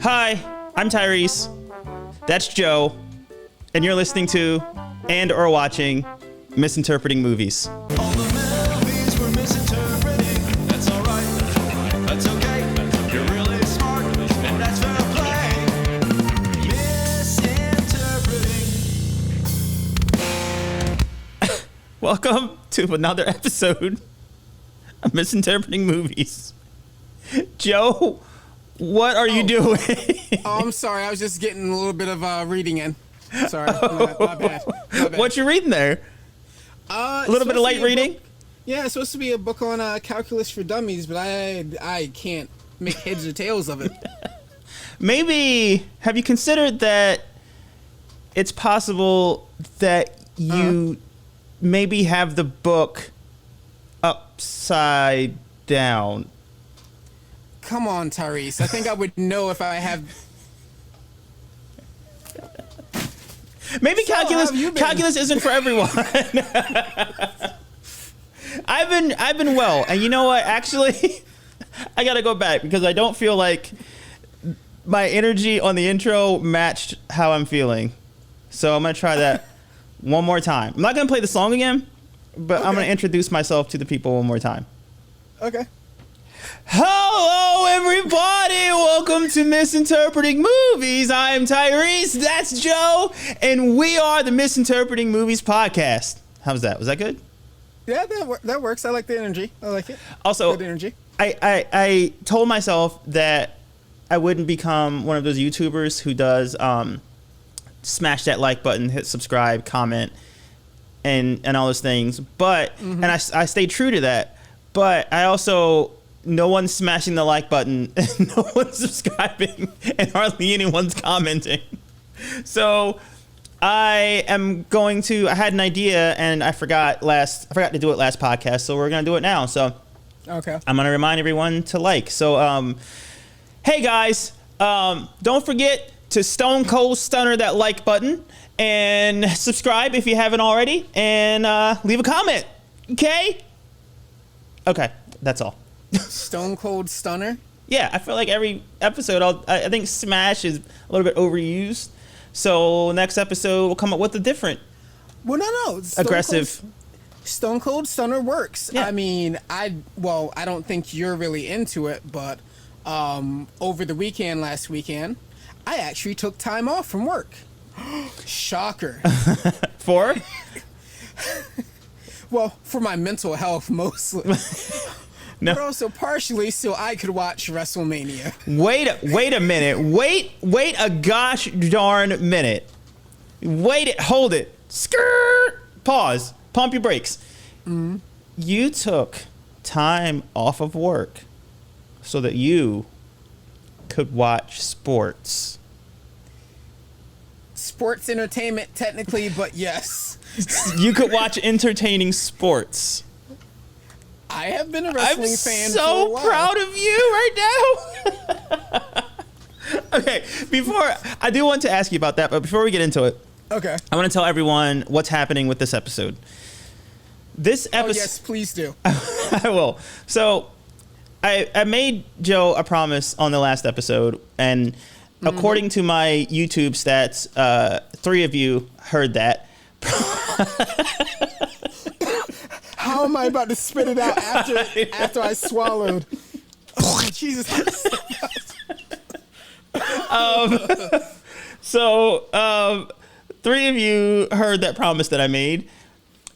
Hi, I'm Tyrice. That's Joe. And you're listening to and or watching Misinterpreting Movies. All the movies we're misinterpreting. That's all right. That's okay. You're really smart, and that's fair play. Misinterpreting. Welcome to another episode of Misinterpreting Movies. Joe, what are you doing? Oh, I'm sorry. I was just getting a little bit of reading in. Sorry. My bad. What you reading there? A little bit of light reading? Yeah, it's supposed to be a book on calculus for dummies, but I can't make heads or tails of it. Maybe, have you considered that it's possible that you maybe have the book upside down? Come on, Tyrice. I think I would know if I have... Maybe So, how have you been? calculus isn't for everyone. I've been well, and you know what? Actually, I gotta go back because I don't feel like my energy on the intro matched how I'm feeling. So I'm gonna try that one more time. I'm not gonna play the song again, but I'm gonna introduce myself to the people one more time. Okay. Hello, everybody. Welcome to Misinterpreting Movies. I am Tyrice. That's Joe. And we are the Misinterpreting Movies podcast. How's that? Was that good? Yeah, that works. I like the energy. I like it. Also, Good energy. I told myself that I wouldn't become one of those YouTubers who does smash that like button, hit subscribe, comment, and all those things. But, and I stayed true to that. But I also... No one's smashing the like button, and no one's subscribing, and hardly anyone's commenting. So I had an idea, and I forgot to do it last podcast, so we're gonna do it now. So Okay. I'm gonna remind everyone to like. So hey guys, don't forget to Stone Cold Stunner that like button and subscribe if you haven't already, and leave a comment. Okay, that's all. Stone Cold Stunner. Yeah, I feel like every episode, I think Smash is a little bit overused. So next episode, we'll come up with a different, Well, no. aggressive. Stone Cold Stunner works. Yeah. I mean, I don't think you're really into it, but over the last weekend, I actually took time off from work. Shocker. For? Well, for my mental health mostly. No. But also partially so I could watch WrestleMania. Wait a minute. Wait a gosh darn minute. Hold it. Skirt. Pause. Pump your brakes. You took time off of work so that you could watch sports. Sports entertainment, technically, but yes. You could watch entertaining sports. I have been a wrestling fan for a so while. proud of you right now. Okay, I do want to ask you about that, but before we get into it, Okay. I want to tell everyone what's happening with this episode. This Oh, episode, yes, please do. I will. So, I made Joe a promise on the last episode, and according to my YouTube stats, 3 of you heard that. How am I about to spit it out after I swallowed? Oh, Jesus. So, 3 of you heard that promise that I made,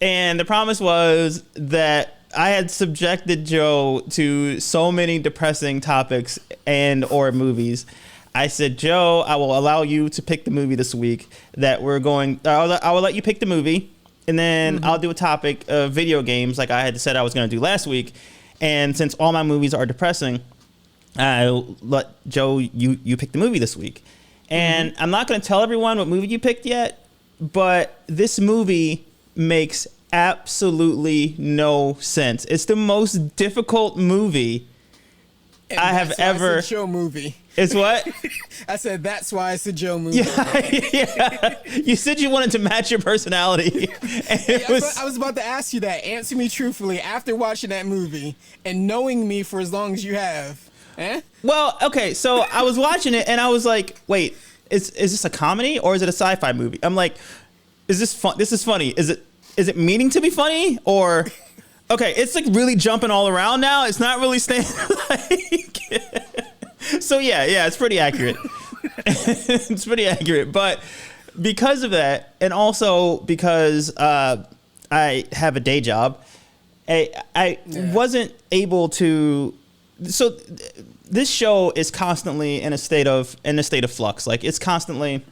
and the promise was that I had subjected Joe to so many depressing topics and or movies. I said, Joe, I will allow you to pick the movie this week that we're going. I will let you pick the movie, and then I'll do a topic of video games like I had said I was going to do last week. And since all my movies are depressing, I'll let Joe, you pick the movie this week. And I'm not going to tell everyone what movie you picked yet, but this movie makes absolutely no sense. It's the most difficult movie And I have that's why ever. It's a Joe movie. It's what? I said that's why it's a Joe movie. Yeah. You said you wanted to match your personality. And it was, I was about to ask you that. Answer me truthfully. After watching that movie and knowing me for as long as you have, Well, okay, so I was watching it and I was like, wait, is this a comedy or is it a sci-fi movie? I'm like, is this fun? This is funny. Is it meaning to be funny or? Okay, it's like really jumping all around now. It's not really staying like. So yeah, it's pretty accurate. It's pretty accurate, but because of that, and also because I have a day job, I wasn't able to. So this show is constantly in a state of flux. Like it's constantly,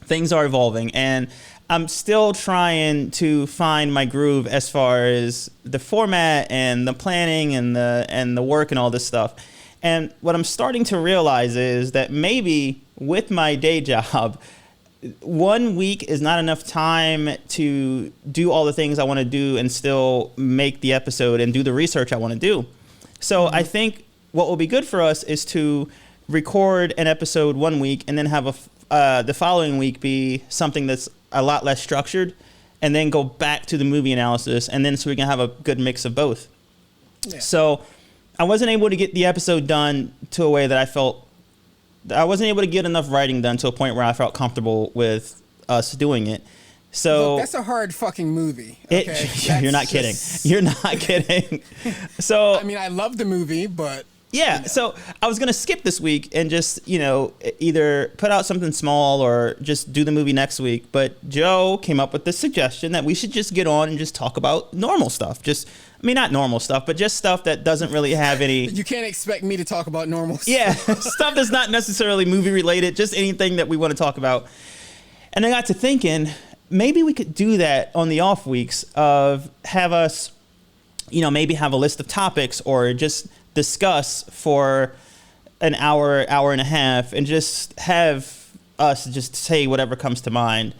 things are evolving, and I'm still trying to find my groove as far as the format and the planning and the work and all this stuff. And what I'm starting to realize is that maybe with my day job, 1 week is not enough time to do all the things I want to do and still make the episode and do the research I want to do. So I think what will be good for us is to record an episode 1 week and then have the following week be something that's a lot less structured, and then go back to the movie analysis, and then so we can have a good mix of both. Yeah. So I wasn't able to get the episode done to a way that I wasn't able to get enough writing done to a point where I felt comfortable with us doing it. So look, that's a hard fucking movie. Okay? You're not kidding. You're not kidding. So I mean, I love the movie, but yeah. So I was gonna skip this week and just either put out something small or just do the movie next week. But Joe came up with this suggestion that we should just get on and just talk about normal stuff. Not normal stuff, but just stuff that doesn't really have any. You can't expect me to talk about normal stuff. Yeah, stuff that's not necessarily movie related, just anything that we want to talk about. And I got to thinking, maybe we could do that on the off weeks of have us, maybe have a list of topics or just discuss for an hour and a half and just have us just say whatever comes to mind.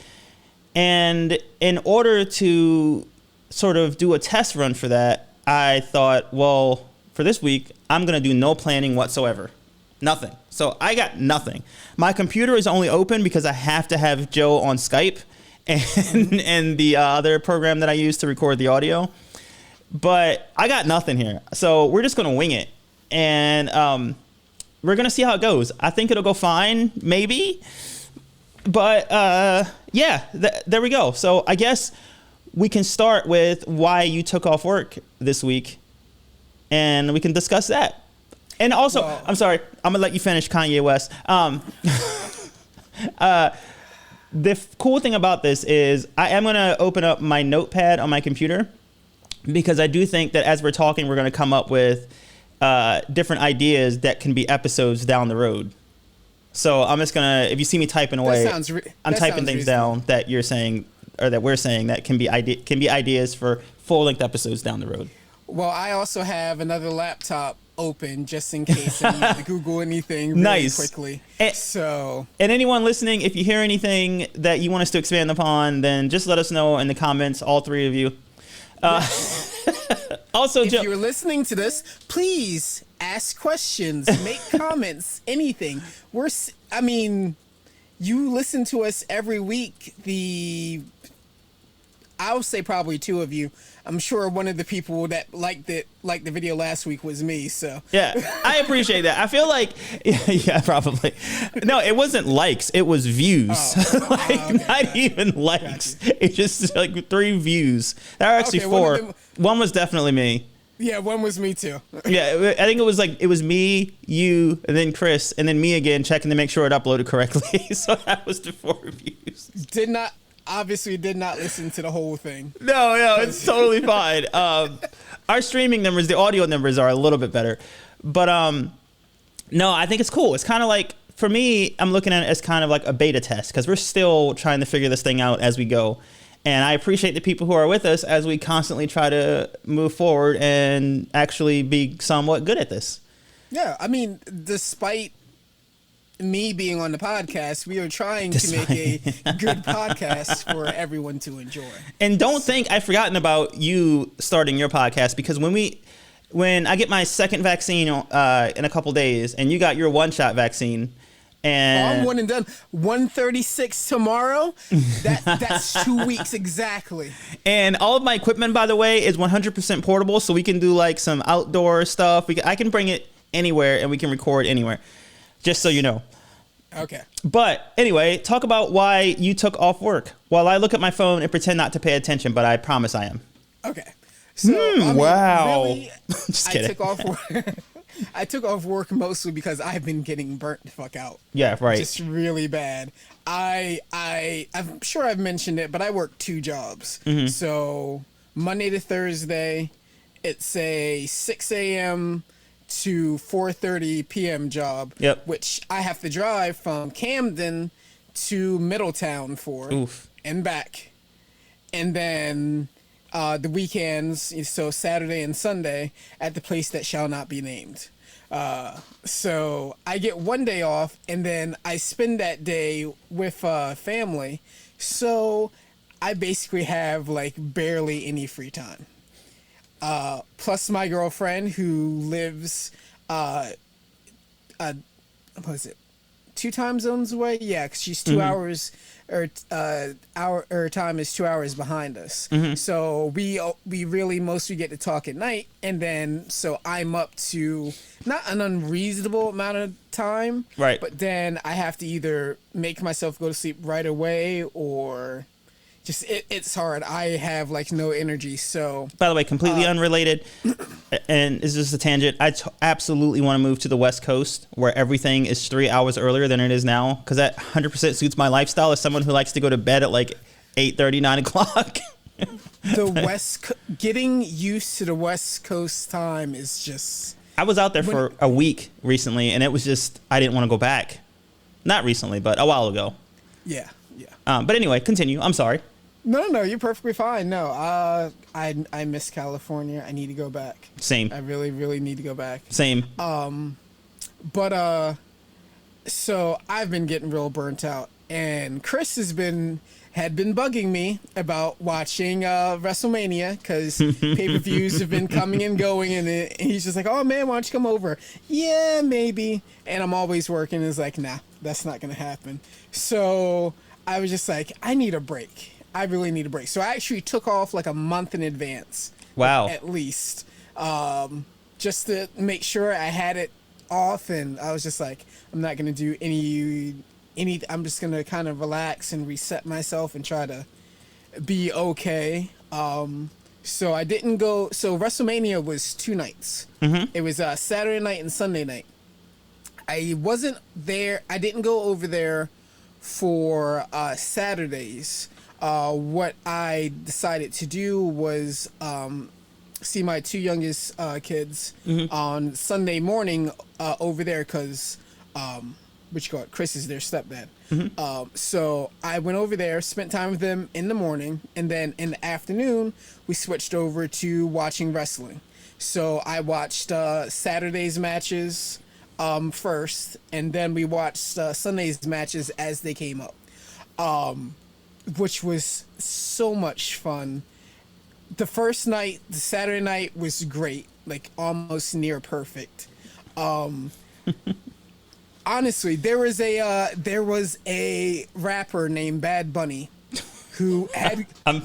And in order to sort of do a test run for that, I thought, well, for this week, I'm going to do no planning whatsoever. Nothing. So I got nothing. My computer is only open because I have to have Joe on Skype and the other program that I use to record the audio. But I got nothing here. So we're just going to wing it. And we're going to see how it goes. I think it'll go fine, maybe. But there we go. So I guess we can start with why you took off work this week, and we can discuss that. And also, I'm sorry, I'm gonna let you finish Kanye West. The cool thing about this is I am gonna open up my notepad on my computer because I do think that as we're talking, we're gonna come up with different ideas that can be episodes down the road. So I'm just gonna, if you see me typing away, I'm typing things down that you're saying or that we're saying that can be ideas for full-length episodes down the road. Well, I also have another laptop open just in case I need to Google anything really quickly. And anyone listening, if you hear anything that you want us to expand upon, then just let us know in the comments, all three of you. Also, if you're listening to this, please ask questions, make comments, anything. You listen to us every week. I'll say probably two of you. I'm sure one of the people that liked the video last week was me. So yeah, I appreciate that. I feel like yeah, probably. No, it wasn't likes. It was views. Okay. Not even likes. It's just like 3 views. There are actually 4. One was definitely me. Yeah, one was me too. Yeah, I think it was me, you, and then Chris, and then me again checking to make sure it uploaded correctly. So that was the 4 reviews. Obviously did not listen to the whole thing. No, it's totally fine. Our streaming numbers, the audio numbers are a little bit better. But no, I think it's cool. It's kind of like, for me, I'm looking at it as kind of like a beta test because we're still trying to figure this thing out as we go. And I appreciate the people who are with us as we constantly try to move forward and actually be somewhat good at this. Yeah, despite me being on the podcast, we are trying to make a good podcast for everyone to enjoy. And don't think I've forgotten about you starting your podcast, because when I get my second vaccine in a couple days and you got your 1-shot vaccine, and I'm one and done. 136 tomorrow. That's 2 weeks exactly. And all of my equipment, by the way, is 100% portable, so we can do like some outdoor stuff. I can bring it anywhere and we can record anywhere. Just so you know. Okay. But anyway, talk about why you took off work while I look at my phone and pretend not to pay attention, but I promise I am. Okay. So, I mean, wow. really, Just kidding. I took off work. I took off work mostly because I've been getting burnt the fuck out. Yeah, right. Just really bad. I'm sure I've mentioned it, but I work 2 jobs. Mm-hmm. So Monday to Thursday, it's a 6 a.m. to 4:30 p.m. job. Yep. Which I have to drive from Camden to Middletown for. Oof. And back. And then the weekends, so Saturday and Sunday, at the place that shall not be named. So I get 1 day off, and then I spend that day with family. So I basically have like barely any free time. Plus my girlfriend who lives, what is it, 2 time zones away? Yeah, 'cause she's 2 hours, or our time is 2 hours behind us. So we really mostly get to talk at night, and then so I'm up to not an unreasonable amount of time, Right. But then I have to either make myself go to sleep right away, or just it's hard. I have like no energy. So By the way, completely unrelated, and this is just a tangent. I absolutely want to move to the West Coast where everything is 3 hours earlier than it is now, because that 100% suits my lifestyle as someone who likes to go to bed at like 8:30, 9 o'clock. getting used to the West Coast time is just. I was out there for a week recently, and it was just, I didn't want to go back. Not recently, but a while ago. Yeah. But anyway, continue. I'm sorry. No, you're perfectly fine. No, I miss California. I need to go back. Same. I really, really need to go back. Same. But so I've been getting real burnt out, and Chris had been bugging me about watching WrestleMania, because pay-per-views have been coming and going, and he's just like, "Oh man, why don't you come over?" Yeah, maybe. And I'm always working. And it's like, nah, that's not gonna happen. So I was just like, I need a break. I really need a break. So I actually took off like a month in advance. Wow. At least. Just to make sure I had it off, and I was just like, I'm not going to do any, I'm just going to kind of relax and reset myself and try to be okay. So I didn't go, so WrestleMania was 2 nights. It was Saturday night and Sunday night. I wasn't there, I didn't go over there for Saturdays. What I decided to do was see my 2 youngest kids on Sunday morning over there, because Chris is their stepdad. So I went over there, spent time with them in the morning, and then in the afternoon we switched over to watching wrestling. So I watched Saturday's matches first, and then we watched Sunday's matches as they came up. Which was so much fun. The first night, the Saturday night, was great, like almost near perfect. Honestly, there was a rapper named Bad Bunny who had Are you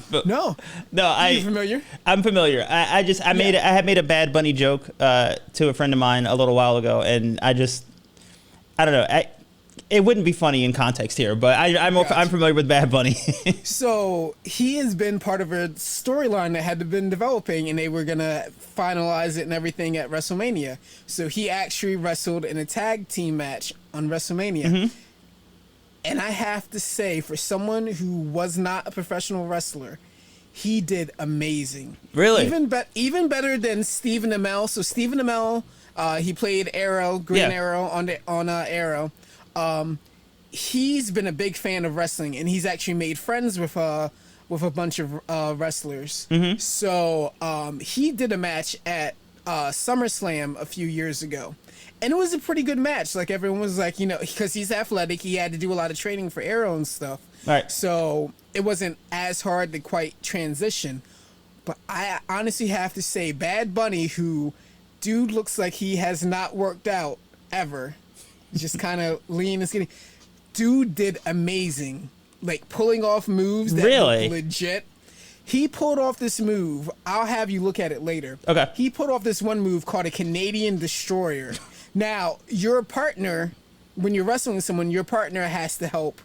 familiar? I'm familiar. I had made a Bad Bunny joke to a friend of mine a little while ago, and I don't know. It wouldn't be funny in context here, but I'm familiar with Bad Bunny. So he has been part of a storyline that had been developing, and they were gonna finalize it and everything at WrestleMania. So he actually wrestled in a tag team match on WrestleMania. And I have to say, for someone who was not a professional wrestler, he did amazing. Really? Even better than Stephen Amell. So Stephen Amell, he played Arrow, Green Arrow on Arrow. He's been a big fan of wrestling, and he's actually made friends with a bunch of wrestlers. So he did a match at SummerSlam a few years ago, and it was a pretty good match. Like, everyone was like, because he's athletic, he had to do a lot of training for Arrow and stuff. Right. So it wasn't as hard to quite transition. But I honestly have to say, Bad Bunny, who dude looks like he has not worked out ever. Just kind of lean and skinny. Dude did amazing. Like, pulling off moves that really? look legit. He pulled off this move. I'll have you look at it later. Okay. He pulled off this one move called a Canadian Destroyer. Now, your partner, when you're wrestling with someone, your partner has to help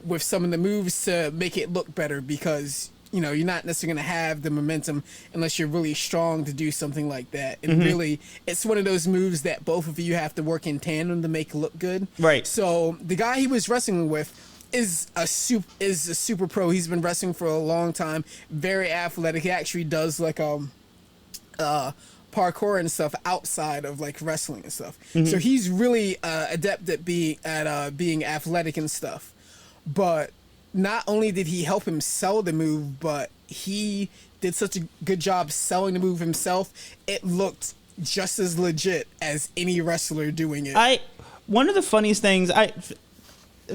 with some of the moves to make it look better because, you know, you're not necessarily going to have the momentum unless you're really strong to do something like that. And really, it's one of those moves that both of you have to work in tandem to make it look good. Right. So the guy he was wrestling with is a super pro. He's been wrestling for a long time, very athletic. He actually does like parkour and stuff outside of like wrestling and stuff. So he's really adept at being athletic and stuff. But not only did he help him sell the move, but he did such a good job selling the move himself. It looked just as legit as any wrestler doing it. One of the funniest things,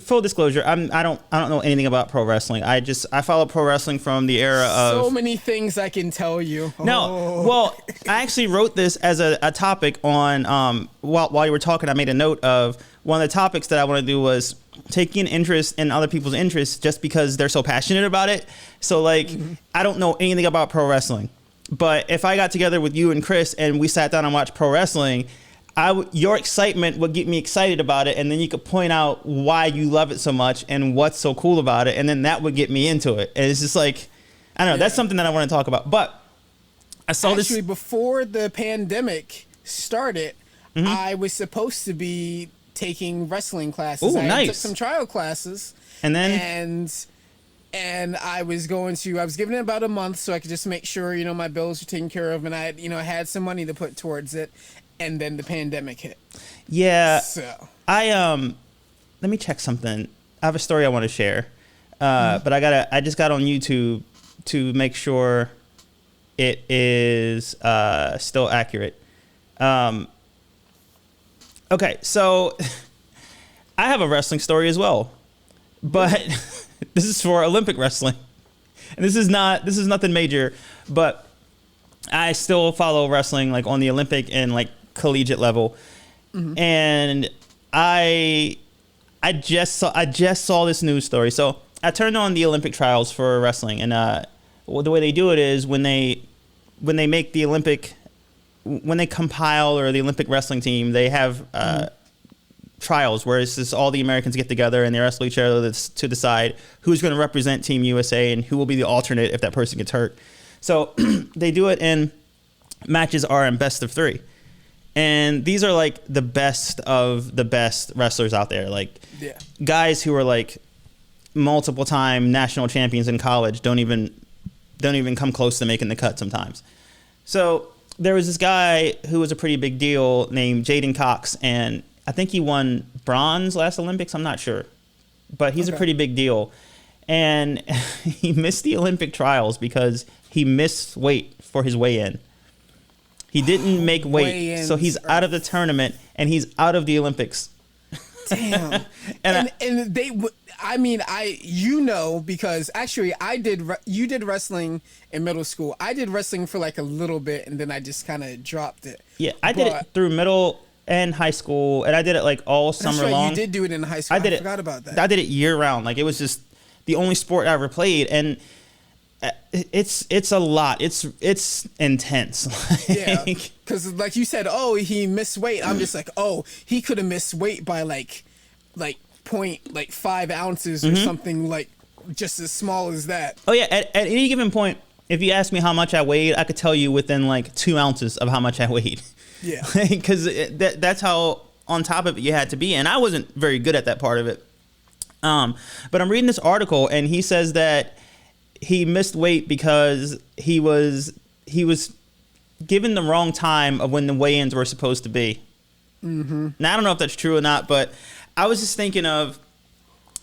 full disclosure, I don't know anything about pro wrestling. I follow pro wrestling from the era of so many things I can tell you. No, well, I actually wrote this as a topic on while you were talking. I made a note of one of the topics that I want to do was taking interest in other people's interests just because they're so passionate about it. So like, I don't know anything about pro wrestling, but if I got together with you and Chris and we sat down and watched pro wrestling, your excitement would get me excited about it, and then you could point out why you love it so much and what's so cool about it, and then that would get me into it. And it's just like, I don't know, that's something that I want to talk about. But I saw Actually, before the pandemic started, I was supposed to be taking wrestling classes. Ooh, I nice. took some trial classes, And then and I was given it about a month so I could just make sure, you know, my bills were taken care of, and I, you know, had some money to put towards it. And then the pandemic hit. Yeah. So let me check something. I have a story I want to share. But I just got on YouTube to make sure it is still accurate. Okay, so I have a wrestling story as well. But this is for Olympic wrestling. And this is nothing major, but I still follow wrestling like on the Olympic and like collegiate level. And I just saw this news story. So I turned on the Olympic trials for wrestling, and the way they do it is when they make the Olympic, when they compile or the Olympic wrestling team, they have trials where it's just all the Americans get together and they wrestle each other to decide who's going to represent Team USA and who will be the alternate if that person gets hurt. So they do it in matches are in best of 3. And these are like the best of the best wrestlers out there. Like guys who are like multiple time national champions in college don't even come close to making the cut sometimes. So there was this guy who was a pretty big deal named Jaden Cox, and I think he won bronze last Olympics. I'm not sure, but he's a pretty big deal. And he missed the Olympic trials because he missed weight for his weigh-in. He didn't make weight, so he's out of the tournament and he's out of the Olympics. Damn. and they, I mean, you know, because actually you did wrestling in middle school. I did wrestling for like a little bit and then I just kind of dropped it. Yeah, I did it through middle and high school, and I did it like all summer long. You did do it in high school. I forgot about that. I did it year round. Like it was just the only sport I ever played, and it's a lot. It's intense. Yeah, because like you said, oh, he missed weight. I'm just like, oh, he could have missed weight by like 0.5 ounces or something, like just as small as that. Oh yeah, at any given point, if you asked me how much I weighed, I could tell you within like 2 ounces of how much I weighed. Yeah, because that's how on top of it you had to be, and I wasn't very good at that part of it. But I'm reading this article, and he says that he missed weight because he was given the wrong time of when the weigh-ins were supposed to be. Now I don't know if that's true or not, but I was just thinking of,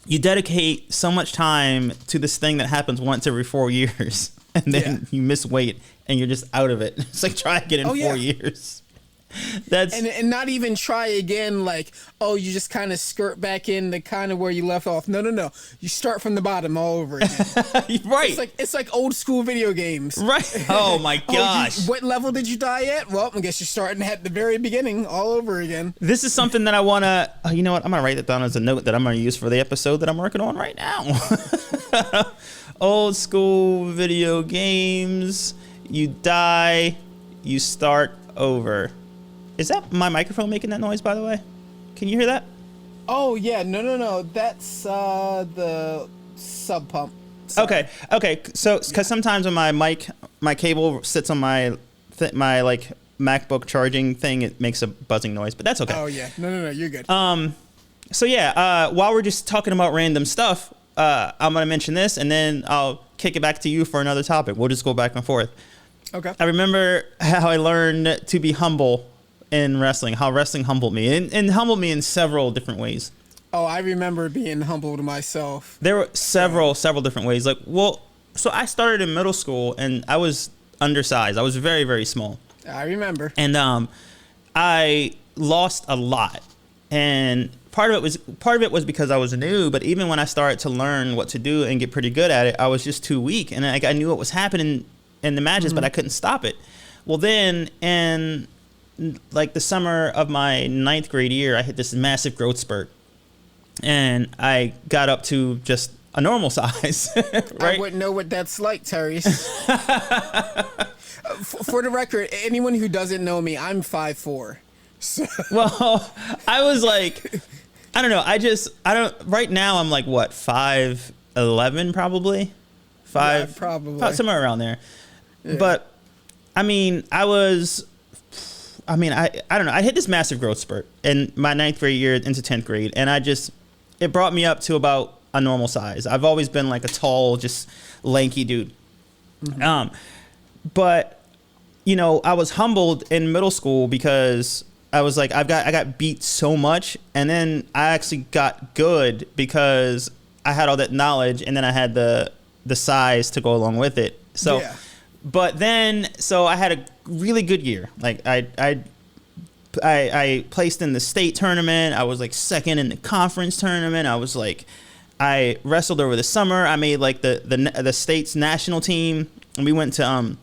you dedicate so much time to this thing that happens once every 4 years, and then you miss weight and you're just out of it. It's like, try again in 4 years. That's and not even try again, like, oh, you just kind of skirt back in the kind of where you left off. No, you start from the bottom all over again. Right. It's like old school video games. Right. Oh my gosh. What level did you die at? Well, I guess you're starting at the very beginning all over again. This is something that I want to, you know what, I'm going to write it down as a note that I'm going to use for the episode that I'm working on right now. Old school video games, you die, you start over. Is that my microphone making that noise, by the way? Can you hear that? Oh yeah, no. That's the sub pump. Sorry. Okay. So, because sometimes when my cable sits on my like MacBook charging thing, it makes a buzzing noise, but that's okay. Oh yeah, no, you're good. So yeah, while we're just talking about random stuff, I'm gonna mention this, and then I'll kick it back to you for another topic. We'll just go back and forth. Okay. I remember how I learned to be humble in wrestling, how wrestling humbled me, and humbled me in several different ways. Oh, I remember being humbled myself. There were several different ways. Like, well, so I started in middle school, and I was undersized. I was very, very small. I remember. And I lost a lot. And part of it was because I was new, but even when I started to learn what to do and get pretty good at it, I was just too weak. And I knew what was happening in the matches, but I couldn't stop it. Well, then in like the summer of my 9th grade year, I hit this massive growth spurt. And I got up to just a normal size, right? I wouldn't know what that's like, Tyrice. For the record, anyone who doesn't know me, I'm 5'4". So. Well, I was like, I don't know. Right now I'm like, what, 5'11", probably? Yeah, probably. Somewhere around there. Yeah. But, I mean, I don't know. I hit this massive growth spurt in my 9th grade year into 10th grade. And it brought me up to about a normal size. I've always been like a tall, just lanky dude. Mm-hmm. But, you know, I was humbled in middle school because I was like, I got beat so much, and then I actually got good because I had all that knowledge, and then I had the size to go along with it. So, yeah. But then, so I had a really good year. Like I placed in the state tournament. I was like second in the conference tournament. I wrestled over the summer. I made like the state's national team, and we went to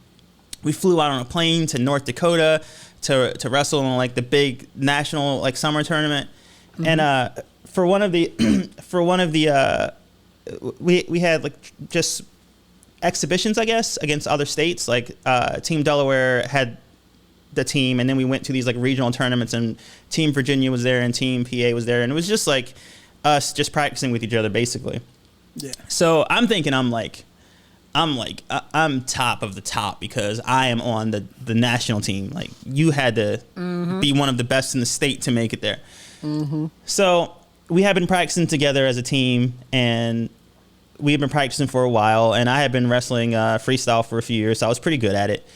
we flew out on a plane to North Dakota to wrestle in like the big national like summer tournament. Mm-hmm. And for one of the we had like just exhibitions, I guess, against other states. Like Team Delaware had the team, and then we went to these like regional tournaments, and Team Virginia was there and Team PA was there, and it was just like us just practicing with each other basically. Yeah. So I'm thinking I'm top of the top because I am on the national team. Like, you had to be one of the best in the state to make it there. Mm-hmm. So we have been practicing together as a team, and we had been practicing for a while, and I had been wrestling freestyle for a few years, so I was pretty good at it.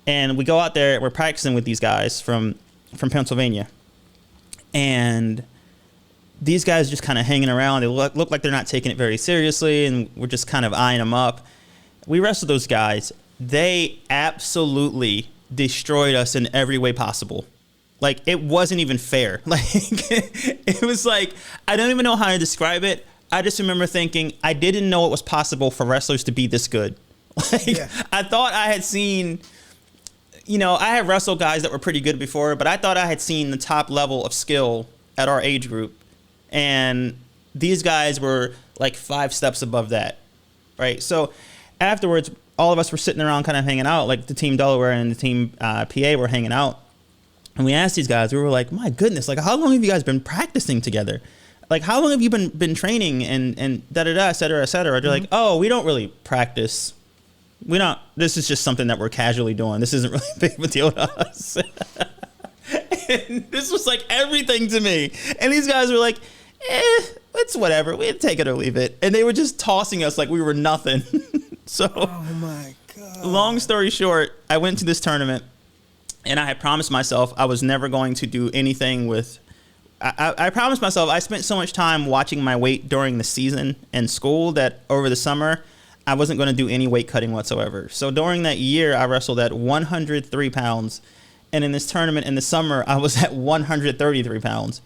And we go out there, we're practicing with these guys from Pennsylvania, and these guys just kind of hanging around. They look like they're not taking it very seriously, and we're just kind of eyeing them up. We wrestled those guys. They absolutely destroyed us in every way possible. Like, it wasn't even fair. Like, it was like, I don't even know how to describe it. I just remember thinking, I didn't know it was possible for wrestlers to be this good. Like, yeah. I thought I had seen, you know, I had wrestled guys that were pretty good before, but I thought I had seen the top level of skill at our age group. And these guys were like 5 steps above that, right? So afterwards, all of us were sitting around kind of hanging out, like the Team Delaware and the Team PA were hanging out. And we asked these guys, we were like, my goodness, like, how long have you guys been practicing together? Like, how long have you been training and da-da-da, et cetera, et cetera? They're like, oh, we don't really practice. This is just something that we're casually doing. This isn't really a big of a deal to us. And this was like everything to me. And these guys were like, it's whatever. We'd take it or leave it. And they were just tossing us like we were nothing. So, oh my God. Long story short, I went to this tournament, and I had promised myself I was never going to do anything with. I promised myself, I spent so much time watching my weight during the season in school that over the summer, I wasn't going to do any weight cutting whatsoever. So during that year, I wrestled at 103 pounds. And in this tournament in the summer, I was at 133 pounds.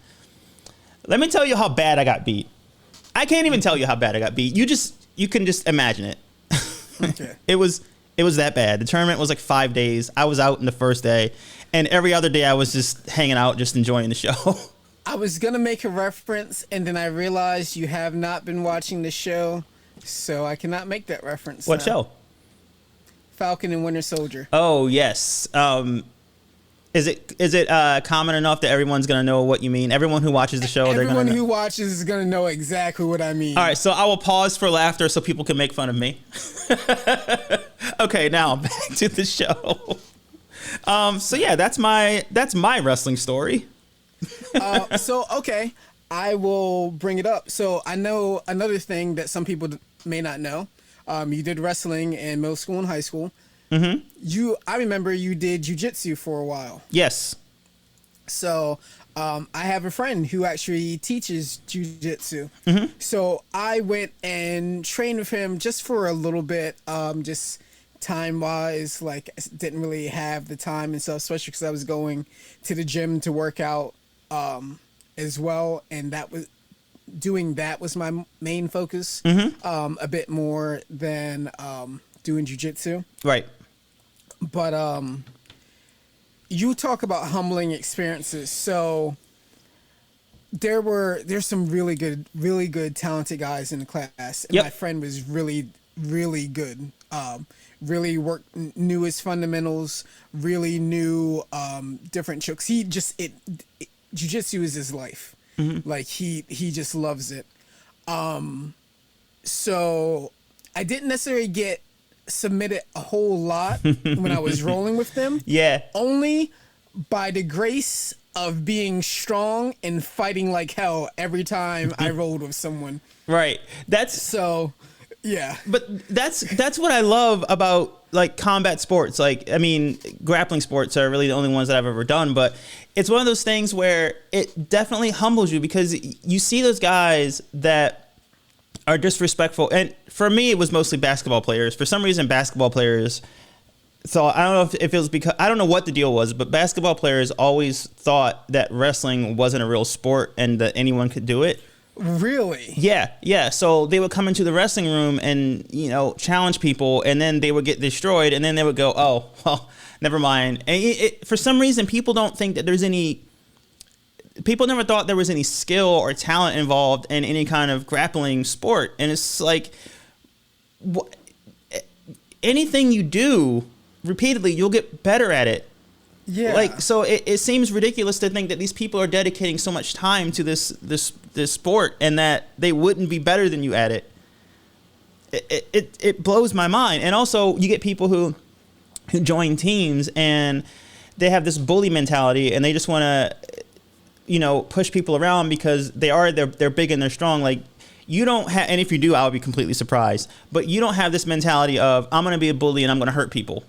Let me tell you how bad I got beat. I can't even tell you how bad I got beat. You can just imagine it. Okay. It was that bad. The tournament was like 5 days. I was out in the first day, and every other day I was just hanging out, just enjoying the show. I was gonna make a reference, and then I realized you have not been watching the show, so I cannot make that reference. What show? Falcon and Winter Soldier. Oh yes. Is it common enough that everyone's gonna know what you mean? Everyone who watches the show, they're Everyone gonna know. who watches is gonna know exactly what I mean. All right, so I will pause for laughter so people can make fun of me. Okay, now back to the show. So yeah, that's my wrestling story. So okay, I will bring it up. So I know another thing that some people may not know. You did wrestling in middle school and high school. Mm-hmm. I remember you did jiu-jitsu for a while. Yes. So I have a friend who actually teaches jiu-jitsu. Mm-hmm. So I went and trained with him just for a little bit, just time-wise. Like, I didn't really have the time and stuff, especially because I was going to the gym to work out as well. And doing that was my main focus, a bit more than doing jiu-jitsu. Right. But you talk about humbling experiences. So there's some really good talented guys in the class, and Yep. my friend was really good. Really knew his fundamentals, really knew different tricks. Jiu-jitsu is his life. Like he just loves it. So I didn't necessarily get submitted a whole lot when I was rolling with them. Yeah. Only by the grace of being strong and fighting like hell every time I rolled with someone. Right. So, yeah. But that's what I love about like combat sports. Like, I mean, grappling sports are really the only ones that I've ever done, but it's one of those things where it definitely humbles you because you see those guys that are disrespectful. And for me, it was mostly basketball players. For some reason, basketball players thought, I don't know if it was because, I don't know what the deal was, but basketball players always thought that wrestling wasn't a real sport and that anyone could do it. Really? Yeah. So they would come into the wrestling room and, challenge people, and then they would get destroyed, and then they would go, oh, well, never mind. And for some reason, people don't think that people never thought there was any skill or talent involved in any kind of grappling sport. And it's like, anything you do repeatedly, you'll get better at it. Yeah. Like, so it seems ridiculous to think that these people are dedicating so much time to this sport and that they wouldn't be better than you at it. It blows my mind. And also, you get people who join teams and they have this bully mentality and they just want to, push people around because they're big and they're strong. Like, you don't have, and if you do, I would be completely surprised. But you don't have this mentality of, I'm going to be a bully and I'm going to hurt people.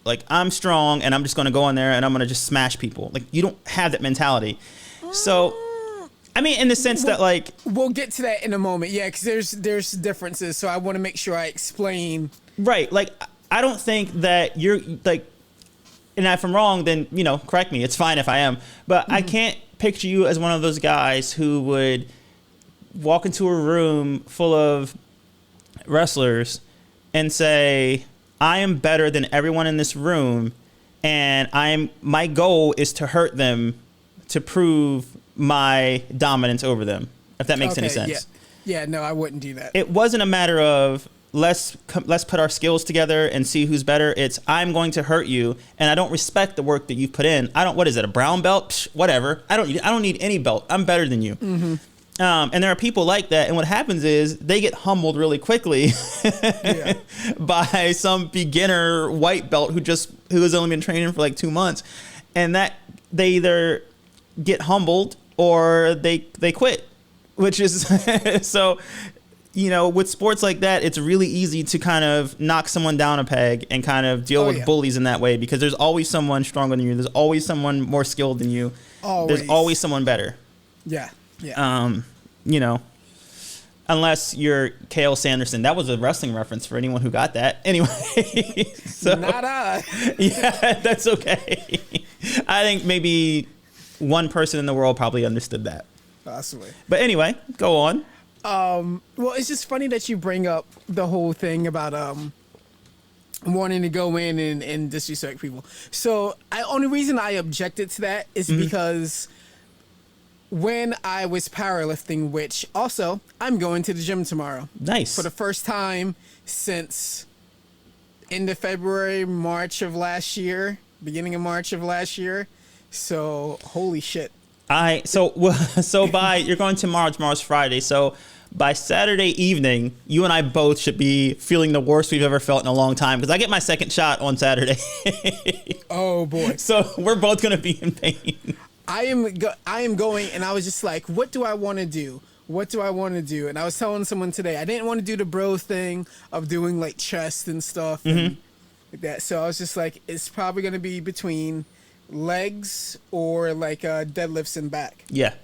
Like, I'm strong and I'm just going to go in there and I'm going to just smash people. Like, you don't have that mentality. So, I mean, in the sense that, like... We'll get to that in a moment. Yeah, because there's differences. So I want to make sure I explain. Right. Like, I don't think that you're, like... And if I'm wrong, then, correct me. It's fine if I am. But I can't picture you as one of those guys who would walk into a room full of wrestlers and say... I am better than everyone in this room, and my goal is to hurt them to prove my dominance over them, if that makes any sense. Yeah, no, I wouldn't do that. It wasn't a matter of let's put our skills together and see who's better. It's I'm going to hurt you, and I don't respect the work that you've put in. What is it, a brown belt? Psh, whatever. I don't need any belt. I'm better than you. Mm-hmm. And there are people like that, and what happens is they get humbled really quickly by some beginner white belt who has only been training for like 2 months, and that they either get humbled or they quit, which is so. With sports like that, it's really easy to kind of knock someone down a peg and kind of deal with bullies in that way because there's always someone stronger than you. There's always someone more skilled than you. There's always someone better. Yeah. Unless you're K.O. Sanderson. That was a wrestling reference for anyone who got that. Anyway. So, not I. Yeah, that's okay. I think maybe one person in the world probably understood that. Possibly. But anyway, go on. Well, it's just funny that you bring up the whole thing about wanting to go in and disrespect people. So, only reason I objected to that is because when I was powerlifting, which also I'm going to the gym tomorrow. Nice. For the first time since end of February, beginning of March of last year. So holy shit. So you're going tomorrow's Friday. So by Saturday evening, you and I both should be feeling the worst we've ever felt in a long time, because I get my second shot on Saturday. Oh boy. So we're both going to be in pain. I am going, and I was just like, what do I want to do? What do I want to do? And I was telling someone today, I didn't want to do the bro thing of doing like chest and stuff and like that. So I was just like, it's probably going to be between legs or like deadlifts and back. Yeah.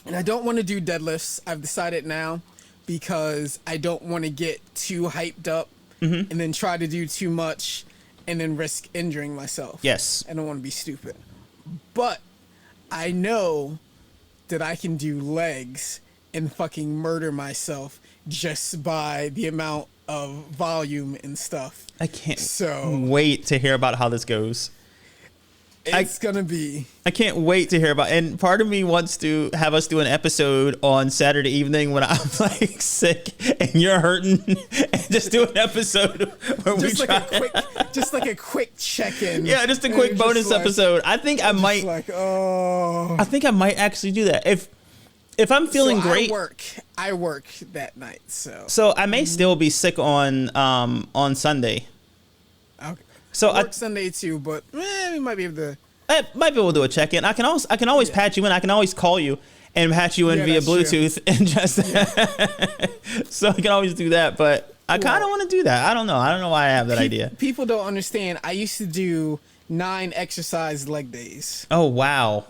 And I don't want to do deadlifts. I've decided now, because I don't want to get too hyped up and then try to do too much and then risk injuring myself. Yes. I don't want to be stupid. But I know that I can do legs and fucking murder myself just by the amount of volume and stuff. I can't So wait to hear about how this goes. it's gonna be. I can't wait to hear about, and part of me wants to have us do an episode on Saturday evening when I'm like sick and you're hurting, and just do an episode where we Just try. like a quick check-in. Yeah, just a And quick just bonus like- episode. I think I might. Like, oh. I think I might actually do that if I'm feeling So great. I work that night, so. So I may still be sick on Sunday. Okay. So I work Sunday too, but we might be able to. I might be able to do a check-in. I can always patch you in. I can always call you and patch you in Yeah, via that's true. Bluetooth and just. So I can always do that, but I kind of want to do that. I don't know. I don't know why I have that idea. People don't understand. I used to do 9 exercise leg days. Oh wow.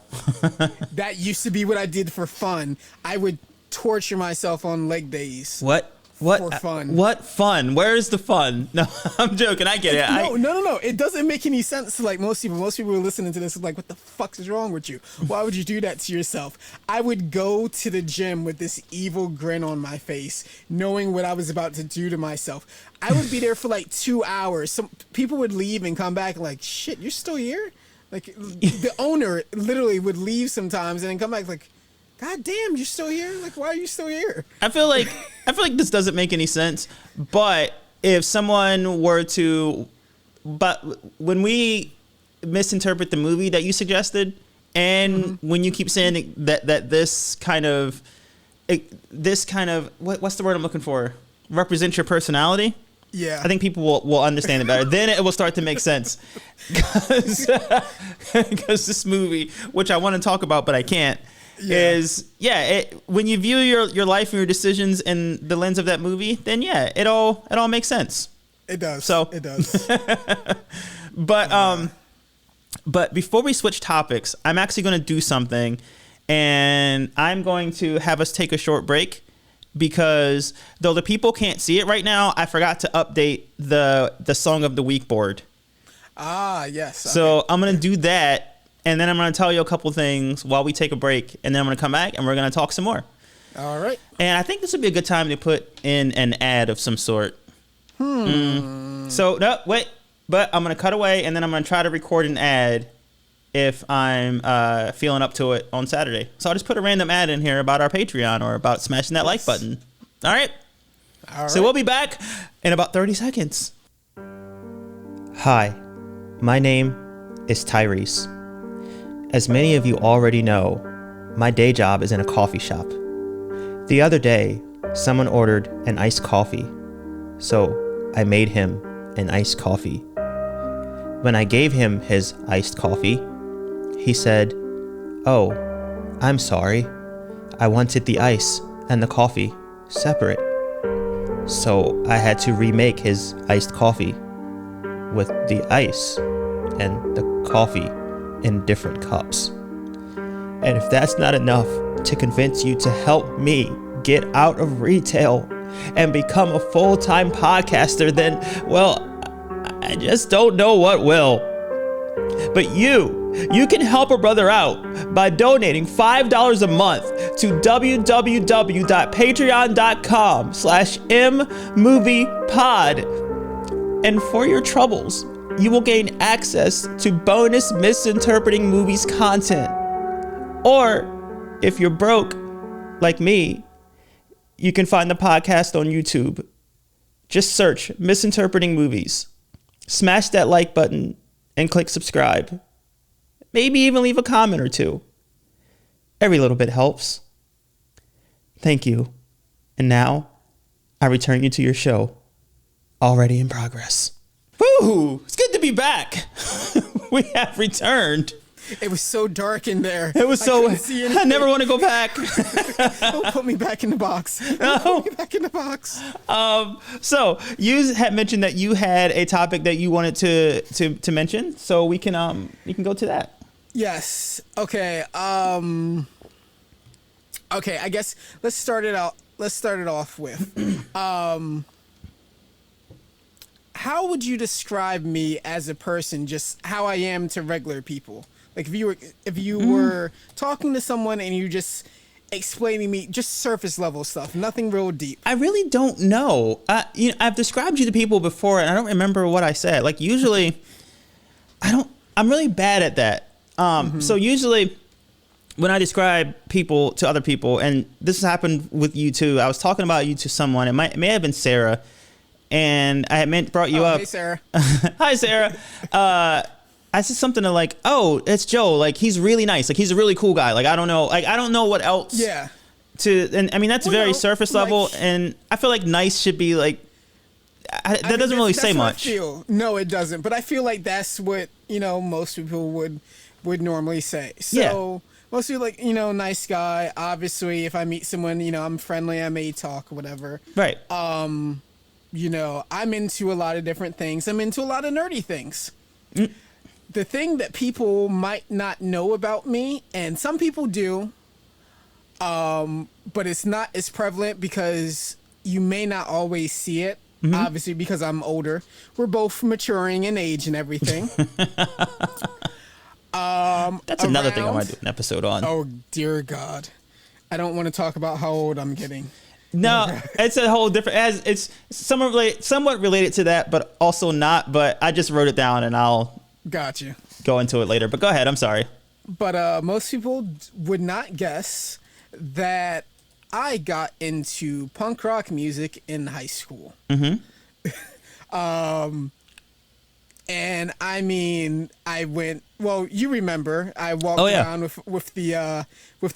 That used to be what I did for fun. I would torture myself on leg days. What? For fun. What fun? Where's the fun? No, I'm joking. I get it. No. It doesn't make any sense to like most people. Most people who are listening to this are like, what the fuck is wrong with you? Why would you do that to yourself? I would go to the gym with this evil grin on my face, knowing what I was about to do to myself. I would be there for like 2 hours. Some people would leave and come back like, shit, you're still here? Like the owner literally would leave sometimes and then come back like, God damn, you're still here? Like, why are you still here? I feel like this doesn't make any sense. But if someone were to, but when we misinterpret the movie that you suggested, and when you keep saying that this kind of what's the word I'm looking for? Represents your personality. Yeah. I think people will understand it better. Then it will start to make sense. Because this movie, which I want to talk about but I can't, when you view your life and your decisions in the lens of that movie, then it all makes sense. It does. So it does. But before we switch topics, I'm actually going to do something, and I'm going to have us take a short break, because though the people can't see it right now, I forgot to update the Song of the Week board. Ah, yes. So I'm going to do that. And then I'm going to tell you a couple things while we take a break. And then I'm going to come back and we're going to talk some more. All right. And I think this would be a good time to put in an ad of some sort. So, no, wait. But I'm going to cut away and then I'm going to try to record an ad if I'm feeling up to it on Saturday. So I'll just put a random ad in here about our Patreon or about smashing that like button. All right. So we'll be back in about 30 seconds. Hi, my name is Tyrice. As many of you already know, my day job is in a coffee shop. The other day, someone ordered an iced coffee, so I made him an iced coffee. When I gave him his iced coffee, he said, "Oh, I'm sorry. I wanted the ice and the coffee separate." So I had to remake his iced coffee with the ice and the coffee in different cups. And if that's not enough to convince you to help me get out of retail and become a full-time podcaster, then, well, I just don't know what will. But you can help a brother out by donating $5 a month to www.patreon.com/mmoviepod. And for your troubles, you will gain access to bonus misinterpreting movies content. Or if you're broke, like me, you can find the podcast on YouTube. Just search Misinterpreting Movies. Smash that like button and click subscribe. Maybe even leave a comment or two. Every little bit helps. Thank you. And now, I return you to your show, already in progress. Woo! It's good to be back. We have returned. It was so dark in there. It was so. I never want to go back. Don't put me back in the box. Put me back in the box. So you had mentioned that you had a topic that you wanted to mention, so we can go to that. Yes. Okay. Okay. I guess let's start it out. Let's start it off with. How would you describe me as a person? Just how I am to regular people. Like if you were talking to someone and you just explaining me just surface level stuff, nothing real deep. I really don't know. I've described you to people before, and I don't remember what I said. Like usually, I'm really bad at that. So usually, when I describe people to other people, and this has happened with you too. I was talking about you to someone. It may have been Sarah, and I had brought you up. Hey Sarah. Hi Sarah. I said something to like, oh, it's Joe. Like he's really nice. Like he's a really cool guy. Like I don't know. Like I don't know what else. Yeah. And I mean that's very surface level, and I feel like nice should be like. That doesn't really say much. No, it doesn't. But I feel like that's what most people would normally say. So Yeah. most people like nice guy. Obviously, if I meet someone I'm friendly, I may talk or whatever. Right. I'm into a lot of different things. I'm into a lot of nerdy things. The thing that people might not know about me, and some people do, but it's not as prevalent because you may not always see it. Obviously, because I'm older. We're both maturing in age and everything. That's another thing I want to do an episode on. Oh, dear God. I don't want to talk about how old I'm getting. No, it's a whole different. It's somewhat related to that, but also not. But I just wrote it down, and I'll Got you. go into it later. But go ahead. I'm sorry. But most people would not guess that I got into punk rock music in high school. And I mean, I went. Well, you remember, I walked around with the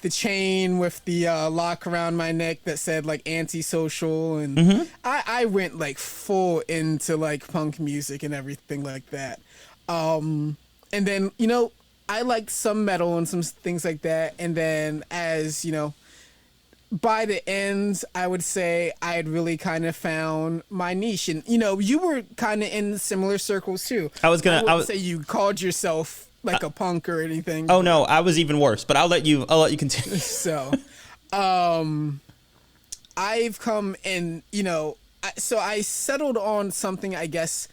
chain, with the lock around my neck that said like antisocial, and I went like full into like punk music and everything like that. And then I liked some metal and some things like that. And then as by the end, I would say I had really kind of found my niche, and you were kind of in similar circles too. I wouldn't say you called yourself like a punk or anything. Oh no, I was even worse. But I'll let you continue. So, I've come and so I settled on something, I guess,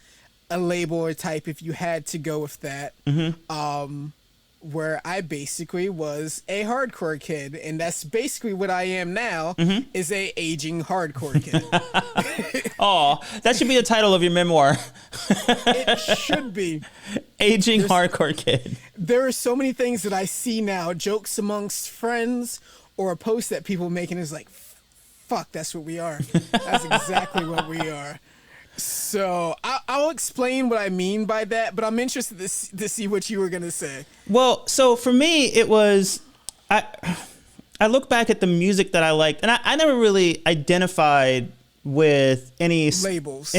a label or type, if you had to go with that. Where I basically was a hardcore kid, and that's basically what I am now, is a aging hardcore kid. Oh, that should be the title of your memoir. It should be. Aging hardcore kid. There are so many things that I see now, jokes amongst friends, or a post that people make, and it's like, fuck, that's what we are. That's exactly what we are. So I'll explain what I mean by that, but I'm interested to see what you were going to say. Well, so for me, it was, I look back at the music that I liked, and I never really identified with any labels.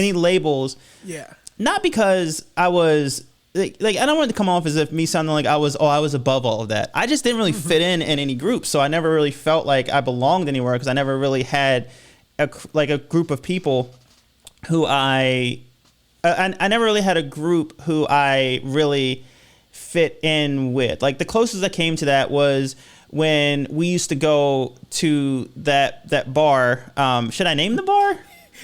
Yeah. Not because I was like I don't want it to come off as if me sounding like I was above all of that. I just didn't really fit in any group, so I never really felt like I belonged anywhere because I never really had a group of people who I never really had a group who I really fit in with. Like the closest I came to that was when we used to go to that bar. Should I name the bar?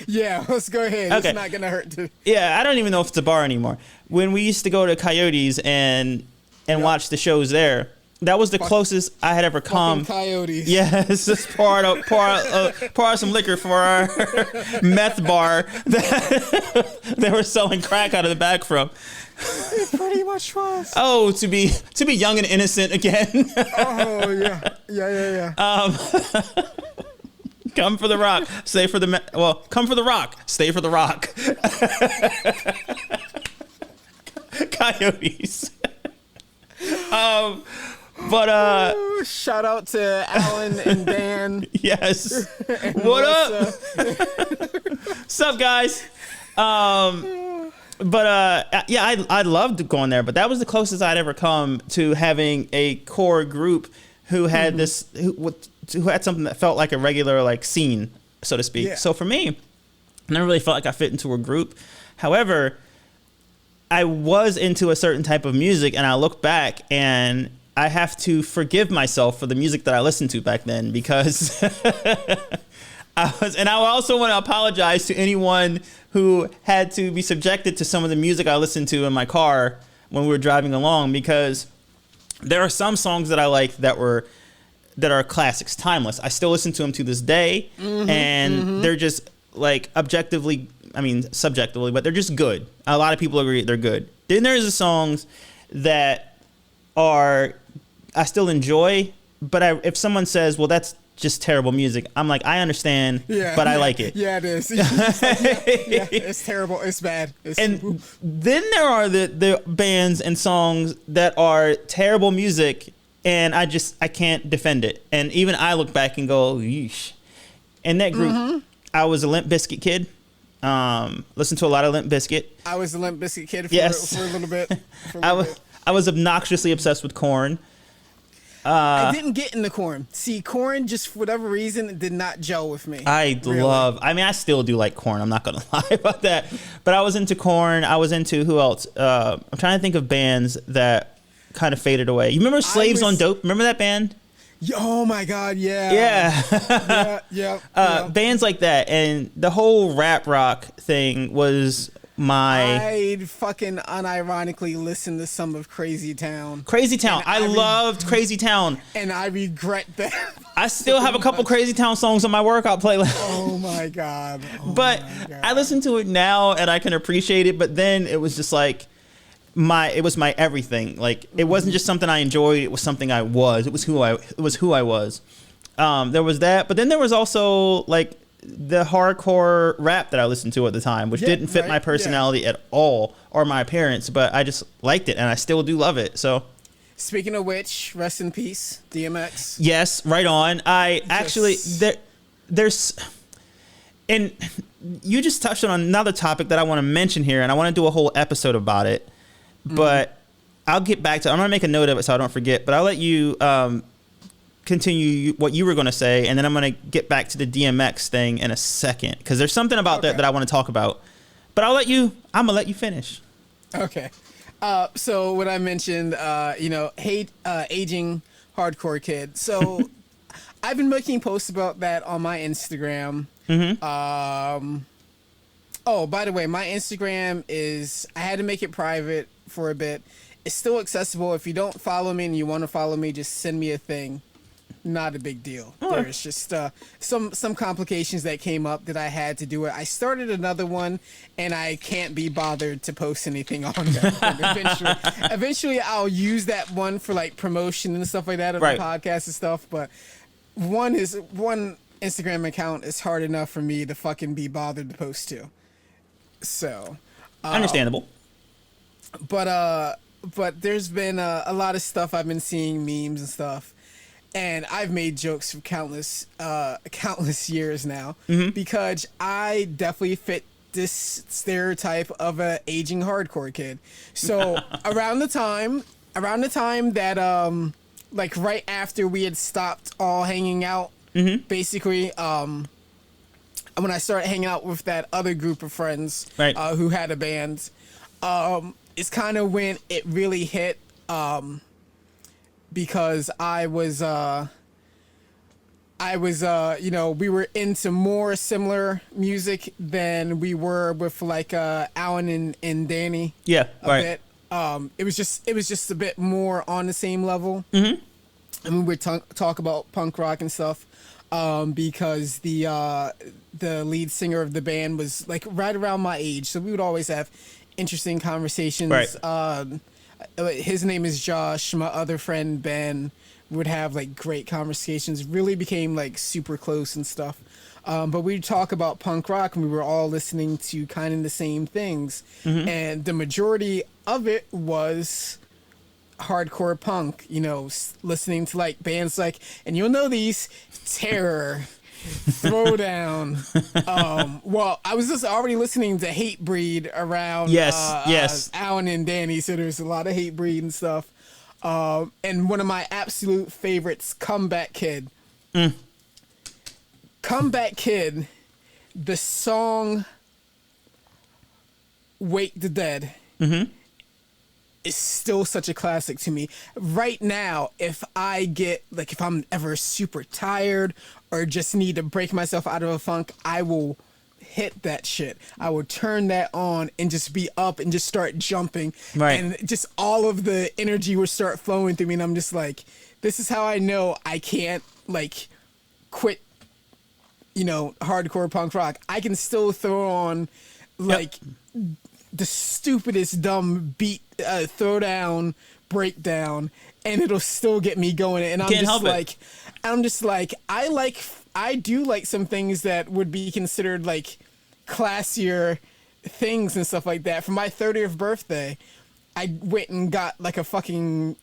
Yeah, let's go ahead. Okay. It's not gonna hurt to. Yeah, I don't even know if it's a bar anymore. When we used to go to Coyotes and watch the shows there. That was the closest I had ever come. Coyotes. Yes, just pour out some liquor for our meth bar that they were selling crack out of the back from. It pretty much was. Oh, to be young and innocent again. Oh yeah. Come for the rock, stay for the come for the rock, stay for the rock. But Shout out to Alan and Dan. yes. And What up? Melissa. What's up, guys? But yeah, I loved going there, but that was the closest I'd ever come to having a core group who had this, who had something that felt like a regular like scene, so to speak. Yeah. So for me, I never really felt like I fit into a group. However, I was into a certain type of music, and I look back and I have to forgive myself for the music that I listened to back then, because and I also want to apologize to anyone who had to be subjected to some of the music I listened to in my car when we were driving along, because there are some songs that I like that are classics, timeless. I still listen to them to this day, and they're just like objectively, I mean subjectively, but they're just good. A lot of people agree they're good. Then there's the songs that I still enjoy, but if someone says, well, that's just terrible music, I'm like, I understand, but I like it. Yeah, it is. It's terrible. It's bad. And then there are the bands and songs that are terrible music, and I can't defend it. And even I look back and go, yeesh. In that group, I was a Limp Bizkit kid. Listened to a lot of Limp Bizkit. I was a Limp Bizkit kid for a little bit. I was obnoxiously obsessed with Korn. I didn't get into Korn. See, Korn, just for whatever reason, did not gel with me. I still do like Korn. I'm not going to lie about that. But I was into Korn. I was into who else? I'm trying to think of bands that kind of faded away. You remember Slaves on Dope? Remember that band? Oh my God, yeah. Yeah. Bands like that. And the whole rap rock thing was I fucking unironically listened to some of Crazy Town. Crazy Town. I loved Crazy Town. And I regret that. I still have a couple Crazy Town songs on my workout playlist. Oh my God. But I listen to it now and I can appreciate it. But then it was just like it was my everything. Like it wasn't just something I enjoyed. It was something I was. It was who I was. There was that. But then there was also like the hardcore rap that I listened to at the time, which didn't fit my personality at all or my appearance, but I just liked it and I still do love it. So speaking of which, rest in peace, DMX. Yes, right on. There's and you just touched on another topic that I want to mention here, and I want to do a whole episode about it, but I'll get back to it. I'm going to make a note of it so I don't forget, but I'll let you continue what you were going to say, and then I'm going to get back to the DMX thing in a second, because there's something about that I want to talk about. But I'm going to let you finish. Okay. So what I mentioned, aging hardcore kid. So I've been making posts about that on my Instagram. Oh, by the way, my Instagram I had to make it private for a bit. It's still accessible. If you don't follow me and you want to follow me, just send me a thing. Not a big deal. There's just some complications that came up that I had to do it. I started another one, and I can't be bothered to post anything on that. Eventually, I'll use that one for like promotion and stuff like that of the podcast and stuff. But one Instagram account is hard enough for me to fucking be bothered to post to. So Understandable. But there's been a lot of stuff I've been seeing, memes and stuff. And I've made jokes for countless years now, because I definitely fit this stereotype of a aging hardcore kid. So around the time that like right after we had stopped all hanging out, basically when I started hanging out with that other group of friends who had a band, it's kind of when it really hit. Because I was, we were into more similar music than we were with like Alan and Danny. Yeah, bit. It was just a bit more on the same level. I mean, we talk about punk rock and stuff, because the lead singer of the band was like right around my age, so we would always have interesting conversations. His name is Josh. My other friend Ben would have like great conversations. Really became like super close and stuff. But we'd talk about punk rock, and we were all listening to kind of the same things. And the majority of it was hardcore punk, listening to like bands like, and you'll know these, Terror, Throwdown. Well, I was just already listening to Hatebreed around Yes. Alan and Danny, so there's a lot of Hatebreed and stuff. And one of my absolute favorites, Comeback Kid. Comeback Kid, the song Wake the Dead is still such a classic to me. Right now, if I'm ever super tired or just need to break myself out of a funk, I will hit that shit. I will turn that on and just be up and just start jumping. Right. And just all of the energy will start flowing through me, and I'm just like, this is how I know I can't like quit, hardcore punk rock. I can still throw on like the stupidest dumb beat, throwdown, breakdown, and it'll still get me going. And I'm just like, I do like some things that would be considered like classier things and stuff like that. For my 30th birthday, I went and got like a fucking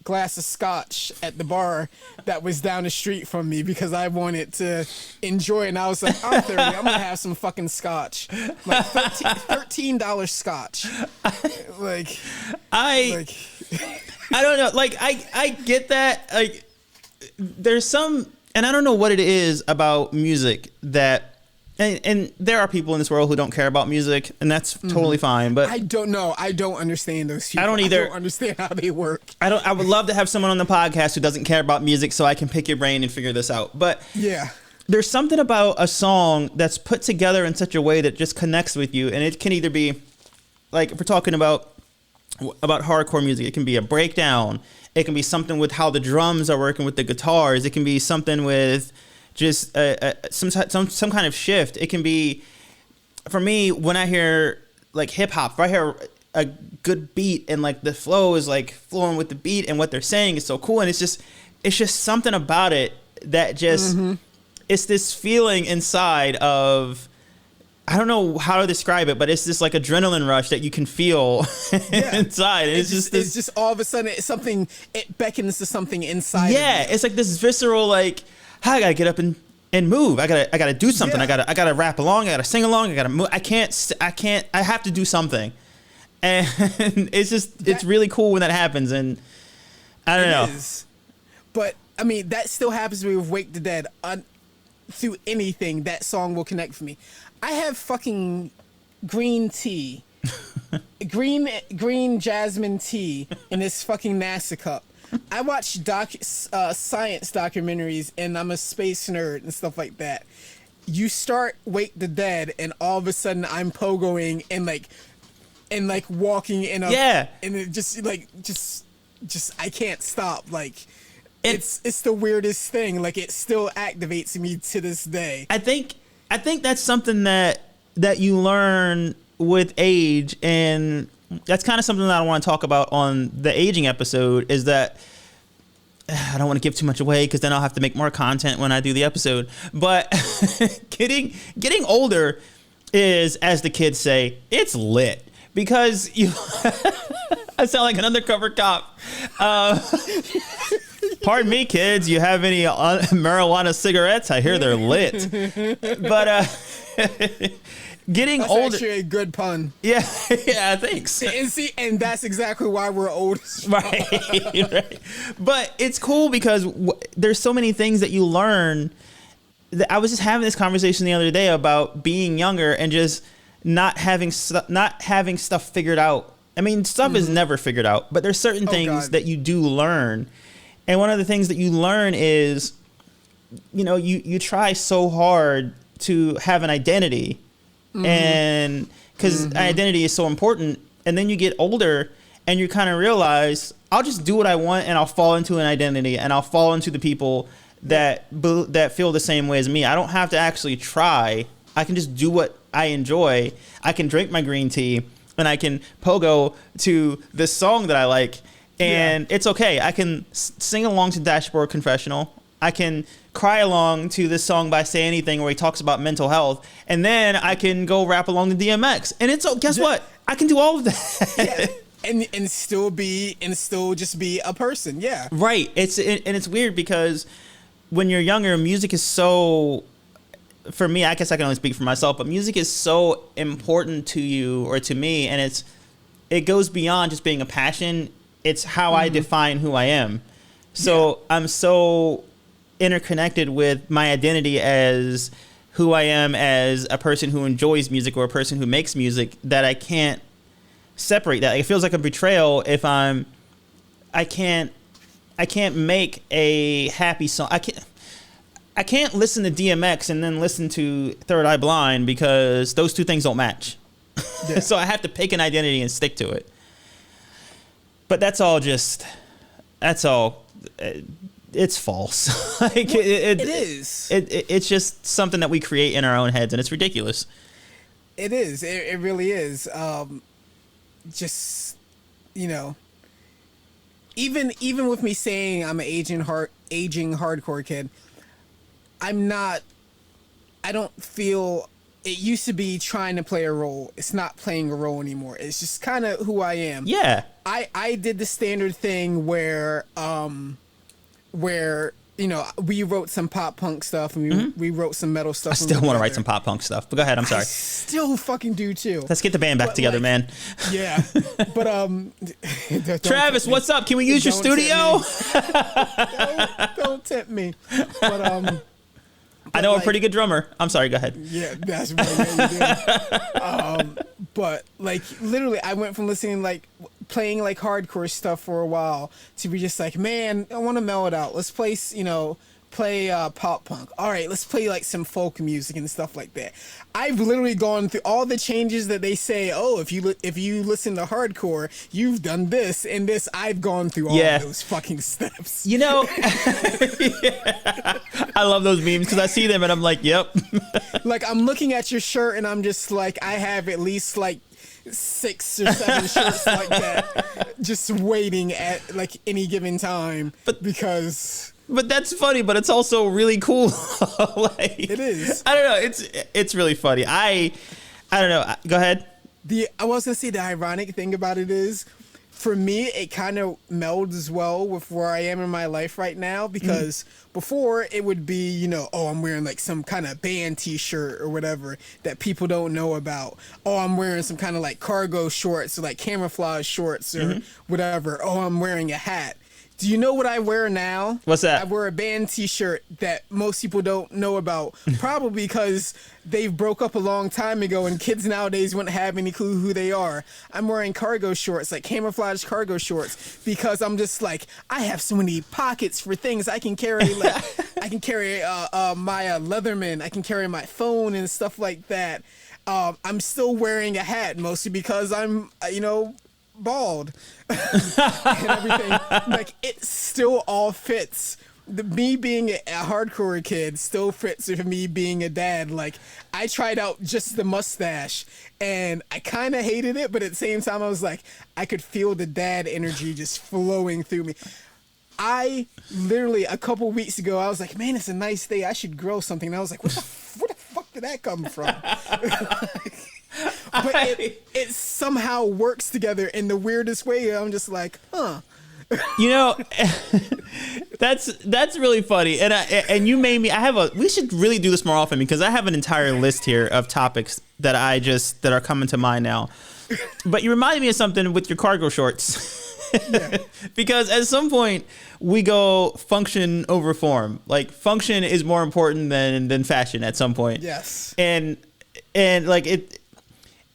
glass of scotch at the bar that was down the street from me because I wanted to enjoy it. And I was like, I'm 30, I'm gonna have some fucking scotch, like $13 scotch. I don't know. Like I get that. Like there's some, and I don't know what it is about music that. And there are people in this world who don't care about music, and that's totally fine. But I don't know. I don't understand those people. I don't either. I don't understand how they work. I would love to have someone on the podcast who doesn't care about music, so I can pick your brain and figure this out. But yeah, there's something about a song that's put together in such a way that just connects with you, and it can either be like if we're talking about hardcore music, it can be a breakdown. It can be something with how the drums are working with the guitars. It can be something with just some kind of shift. It can be, for me, when I hear like hip hop, if I hear a good beat and like the flow is like flowing with the beat and what they're saying is so cool, and it's just something about it that just it's this feeling inside of, I don't know how to describe it, but it's this like adrenaline rush that you can feel inside. It's just all of a sudden it beckons to something inside. Yeah, it's like this visceral like, I gotta get up and move. I gotta do something. Yeah. I gotta rap along. I gotta sing along. I gotta move. I have to do something. And it's really cool when that happens. And I don't know. But I mean, that still happens to me with Wake the Dead. Through anything, that song will connect for me. I have fucking green tea, green jasmine tea in this fucking NASA cup. I watch science documentaries, and I'm a space nerd and stuff like that. You start Wake the Dead, and all of a sudden I'm pogoing and walking in a and it just I can't stop. Like it's the weirdest thing. Like it still activates me to this day. I think that's something that you learn with age, and that's kind of something that I want to talk about on the aging episode, is that I don't want to give too much away because then I'll have to make more content when I do the episode. But getting older is, as the kids say, it's lit, because you I sound like an undercover cop. Pardon me, kids. You have any marijuana cigarettes? I hear they're lit. But getting that's older. That's actually a good pun. Yeah, thanks. And that's exactly why we're old. Right. But it's cool because there's so many things that you learn. I was just having this conversation the other day about being younger and just not having stuff figured out. I mean, stuff is never figured out, but there's certain things that you do learn. And one of the things that you learn is, you try so hard to have an identity. And because identity is so important, and then you get older and you kind of realize, I'll just do what I want, and I'll fall into an identity, and I'll fall into the people that feel the same way as me. I don't have to actually try. I can just do what I enjoy. I can drink my green tea, and I can pogo to this song that I like, and it's okay. I can sing along to Dashboard Confessional. I can cry along to this song by Say Anything, where he talks about mental health, and then I can go rap along to DMX. And guess what? I can do all of that. and still just be a person. Yeah. Right. It's weird because when you're younger, music is so, for me, I guess I can only speak for myself, but music is so important to you or to me, and it goes beyond just being a passion. It's how I define who I am. So I'm so interconnected with my identity as who I am as a person who enjoys music or a person who makes music that I can't separate that. It feels like a betrayal if I can't make a happy song. I can't listen to DMX and then listen to Third Eye Blind because those two things don't match. Yeah. So I have to pick an identity and stick to it. But that's all. It's false. Like it is. It's just something that we create in our own heads, and it's ridiculous. It is. It really is. Just, you know, even with me saying I'm an aging hardcore kid, I don't feel. It used to be trying to play a role. It's not playing a role anymore. It's just kind of who I am. Yeah. I did the standard thing where you know, we wrote some pop punk stuff and we wrote some metal stuff. I still want to write some pop punk stuff, but go ahead. I'm sorry. I still fucking do too. Let's get the band back together, man. Yeah, but Travis, what's up? Can we use your studio? Don't tempt me. But I know a pretty good drummer. I'm sorry. Go ahead. Yeah, that's what you do. But like literally, I went from playing like hardcore stuff for a while to be just like, man, I want to mellow it out. Let's play pop punk. All right, let's play like some folk music and stuff like that. I've literally gone through all the changes that they say. Oh, if you listen to hardcore, you've done this and this. I've gone through all of those fucking steps. You know, yeah. I love those memes because I see them and I'm like, yep. Like I'm looking at your shirt and I'm just like, I have at least like 6 or 7 shirts like that, just waiting at like any given time. But that's funny, but it's also really cool. Like, it is. I don't know. It's really funny. I don't know. Go ahead. I was gonna say the ironic thing about it is, for me, it kind of melds well with where I am in my life right now because before it would be, you know, oh, I'm wearing like some kind of band T-shirt or whatever that people don't know about. Oh, I'm wearing some kind of like cargo shorts or like camouflage shorts or whatever. Oh, I'm wearing a hat. Do you know what I wear now? What's that? I wear a band T-shirt that most people don't know about, probably because they broke up a long time ago and kids nowadays wouldn't have any clue who they are. I'm wearing cargo shorts, like camouflage cargo shorts, because I'm just like, I have so many pockets for things I can carry. Like I can carry my Leatherman, I can carry my phone and stuff like that. I'm still wearing a hat mostly because I'm, bald and everything. Like it still all fits. Me being a hardcore kid still fits with me being a dad. Like I tried out just the mustache and I kind of hated it, but at the same time I was like, I could feel the dad energy just flowing through me. I literally a couple weeks ago I was like, man, it's a nice day, I should grow something. And I was like, where the fuck did that come from? But it somehow works together in the weirdest way. I'm just like, huh. You know, that's really funny. And you made me. We should really do this more often because I have an entire list here of topics that are coming to mind now. But you reminded me of something with your cargo shorts. Yeah. Because at some point we go function over form. Like function is more important than fashion at some point. Yes. And like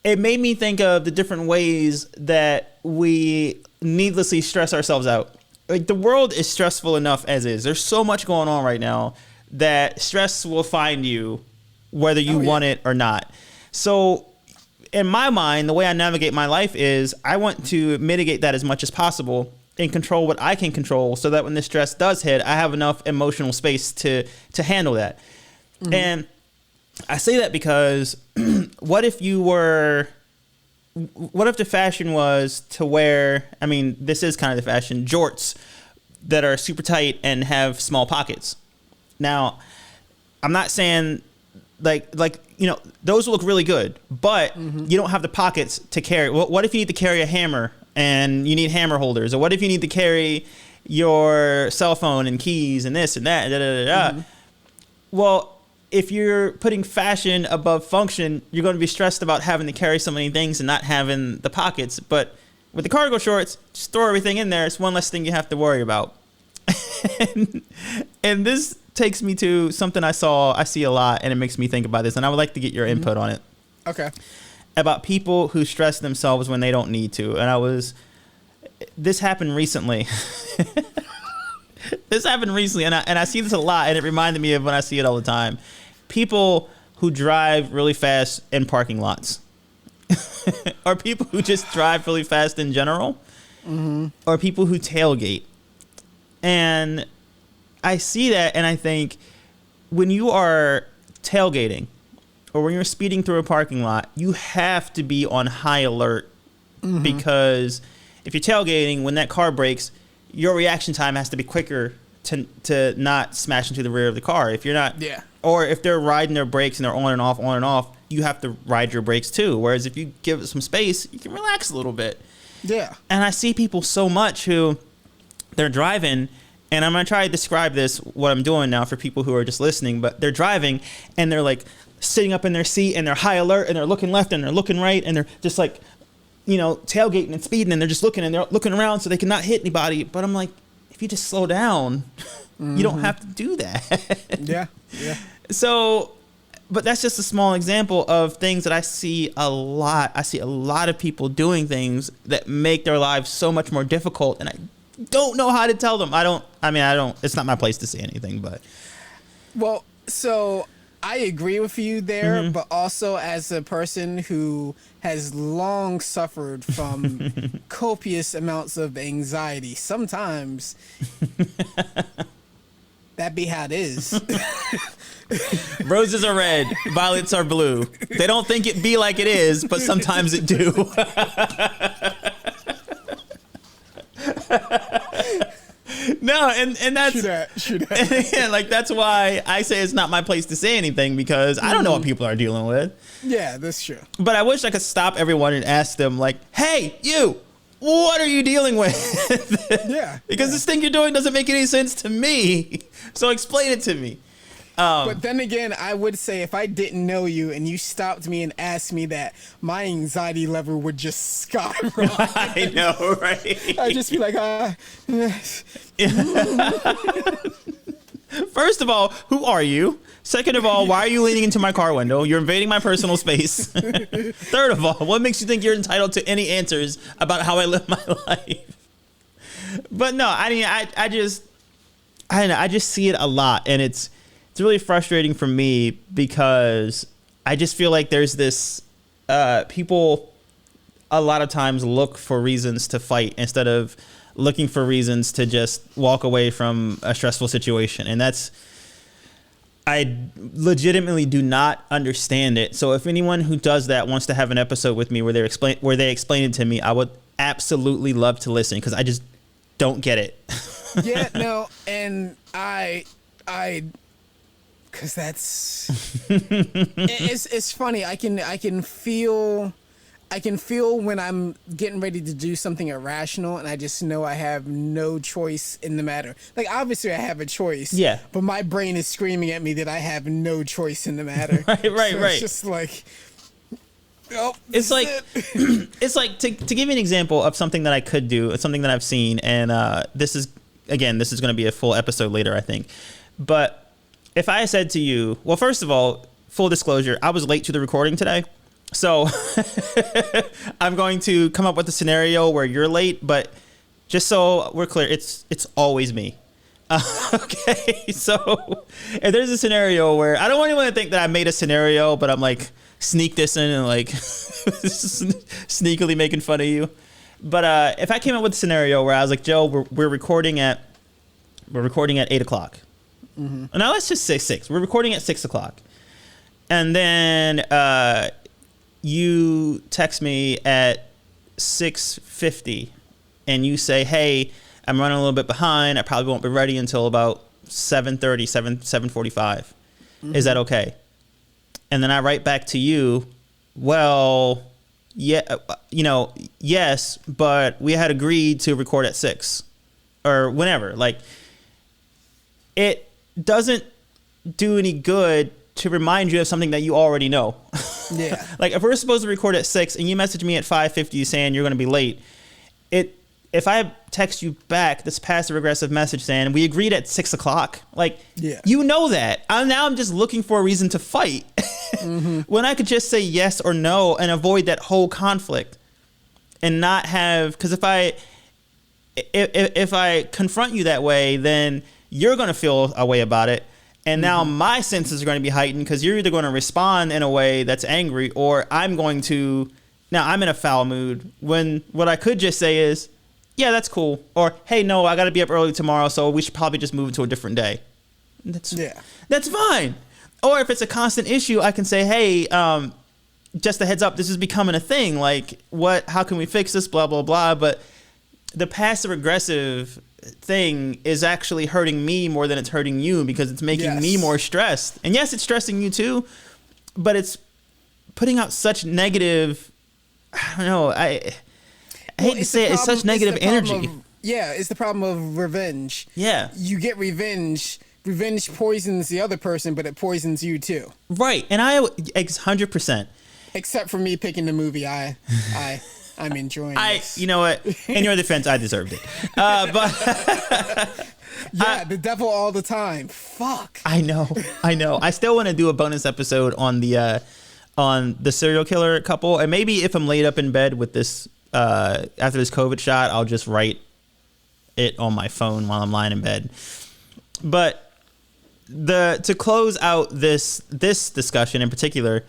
it made me think of the different ways that we needlessly stress ourselves out. Like the world is stressful enough as is. There's so much going on right now that stress will find you whether you want it or not. So in my mind, the way I navigate my life is I want to mitigate that as much as possible and control what I can control so that when the stress does hit, I have enough emotional space to handle that. Mm-hmm. And I say that because what if the fashion was to wear, I mean, this is kind of the fashion, jorts that are super tight and have small pockets. Now, I'm not saying like those look really good, but you don't have the pockets to carry. What if you need to carry a hammer and you need hammer holders? Or what if you need to carry your cell phone and keys and this and that? Well, if you're putting fashion above function, you're going to be stressed about having to carry so many things and not having the pockets. But with the cargo shorts, just throw everything in there. It's one less thing you have to worry about. and this takes me to something I see a lot, and it makes me think about this. And I would like to get your input on it. Okay. About people who stress themselves when they don't need to. And this happened recently. This happened recently, and I see this a lot, and it reminded me of when I see it all the time. People who drive really fast in parking lots. Or people who just drive really fast in general. Or people who tailgate. And I see that, and I think when you are tailgating or when you're speeding through a parking lot, you have to be on high alert because if you're tailgating, when that car brakes, your reaction time has to be quicker to not smash into the rear of the car. If you're not, or if they're riding their brakes and they're on and off, you have to ride your brakes too. Whereas if you give it some space, you can relax a little bit. Yeah. And I see people so much who they're driving, and I'm going to try to describe what I'm doing now for people who are just listening, but they're driving and they're like sitting up in their seat and they're high alert and they're looking left and they're looking right and they're just like, tailgating and speeding, and they're just looking and they're looking around so they cannot hit anybody. But I'm like, if you just slow down, you don't have to do that. Yeah. So, but that's just a small example of things that I see a lot. I see a lot of people doing things that make their lives so much more difficult, and I don't know how to tell them. It's not my place to say anything, but. Well, so I agree with you there, but also as a person who has long suffered from copious amounts of anxiety, sometimes that be how it is. Roses are red, violets are blue. They don't think it be like it is, but sometimes it do. No, and that's and like that's why I say it's not my place to say anything, because I don't know what people are dealing with. Yeah, that's true. But I wish I could stop everyone and ask them, like, "Hey, you, what are you dealing with?" Because this thing you're doing doesn't make any sense to me. So explain it to me. But then again, I would say if I didn't know you and you stopped me and asked me that, my anxiety level would just skyrocket. I know, right? I'd just be like, First of all, who are you? Second of all, why are you leaning into my car window? You're invading my personal space. Third of all, what makes you think you're entitled to any answers about how I live my life? But no, I mean, I just see it a lot, and it's really frustrating for me because I just feel like there's this people a lot of times look for reasons to fight instead of looking for reasons to just walk away from a stressful situation. And I legitimately do not understand it. So if anyone who does that wants to have an episode with me where they explain it to me, I would absolutely love to listen, because I just don't get it. Yeah, no, and I because that's it's funny. I can feel when I'm getting ready to do something irrational, and I just know I have no choice in the matter. Like, obviously I have a choice, but my brain is screaming at me that I have no choice in the matter. Right. It's just like, it's like it's like to give you an example of something that I could do. It's something that I've seen, and this is going to be a full episode later, I think. But if I said to you, well, first of all, full disclosure, I was late to the recording today. So I'm going to come up with a scenario where you're late, but just so we're clear, it's always me. Okay, so if there's a scenario where I don't want anyone to think that I made a scenario, but I'm like sneak this in and like sneakily making fun of you. But if I came up with a scenario where I was like, Joe, we're recording at 8:00. And now let's just say 6. We're recording at 6:00. And then you text me at 6:50 and you say, hey, I'm running a little bit behind. I probably won't be ready until about 7:30, 7:45. Is that okay? And then I write back to you, well, yeah, yes, but we had agreed to record at 6 or whenever. Like, it doesn't do any good to remind you of something that you already know. Yeah. Like, if we're supposed to record at 6 and you message me at 5:50 saying you're going to be late, if I text you back this passive aggressive message saying we agreed at 6 o'clock, like, Yeah. you know that. I'm just looking for a reason to fight when I could just say yes or no and avoid that whole conflict and not have, because if I confront you that way, then you're going to feel a way about it. And now my senses are going to be heightened because you're either going to respond in a way that's angry, or I'm going to, now I'm in a foul mood, when what I could just say is, yeah, that's cool. Or, hey, no, I got to be up early tomorrow, so we should probably just move it to a different day. That's fine. Or if it's a constant issue, I can say, hey, just a heads up, this is becoming a thing. Like, how can we fix this? Blah, blah, blah. But the passive aggressive thing is actually hurting me more than it's hurting you, because it's making me more stressed. And yes, it's stressing you too, but it's putting out such negative, I don't know, I hate to say it, it's such negative energy. It's the problem of revenge. Yeah. You get revenge. Revenge poisons the other person, but it poisons you too. Right. And 100%. Except for me picking the movie, I'm enjoying this. You know what? In your defense, I deserved it. But the devil all the time. Fuck. I know. I still want to do a bonus episode on the serial killer couple, and maybe if I'm laid up in bed with this after this COVID shot, I'll just write it on my phone while I'm lying in bed. But to close out this discussion in particular,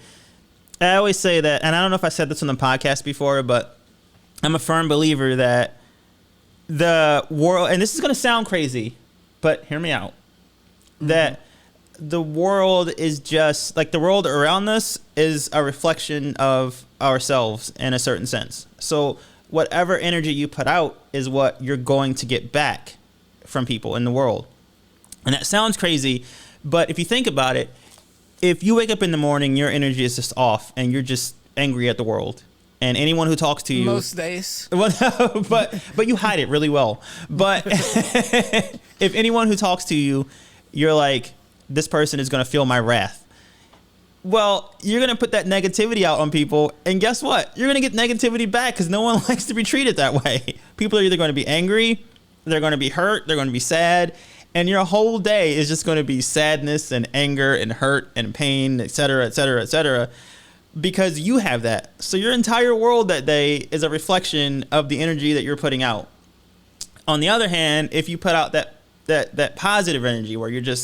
I always say that, and I don't know if I said this on the podcast before, but I'm a firm believer that the world, and this is going to sound crazy, but hear me out, that the world is just, like, the world around us is a reflection of ourselves in a certain sense. So whatever energy you put out is what you're going to get back from people in the world. And that sounds crazy, but if you think about it, if you wake up in the morning, your energy is just off and you're just angry at the world. And anyone who talks to you, most days, but you hide it really well. But if anyone who talks to you, you're like, this person is going to feel my wrath. Well, you're going to put that negativity out on people. And guess what? You're going to get negativity back, because no one likes to be treated that way. People are either going to be angry, they're going to be hurt, they're going to be sad. And your whole day is just going to be sadness and anger and hurt and pain, et cetera, et cetera, et cetera, because you have that. So your entire world that day is a reflection of the energy that you're putting out. On the other hand, if you put out that positive energy where you're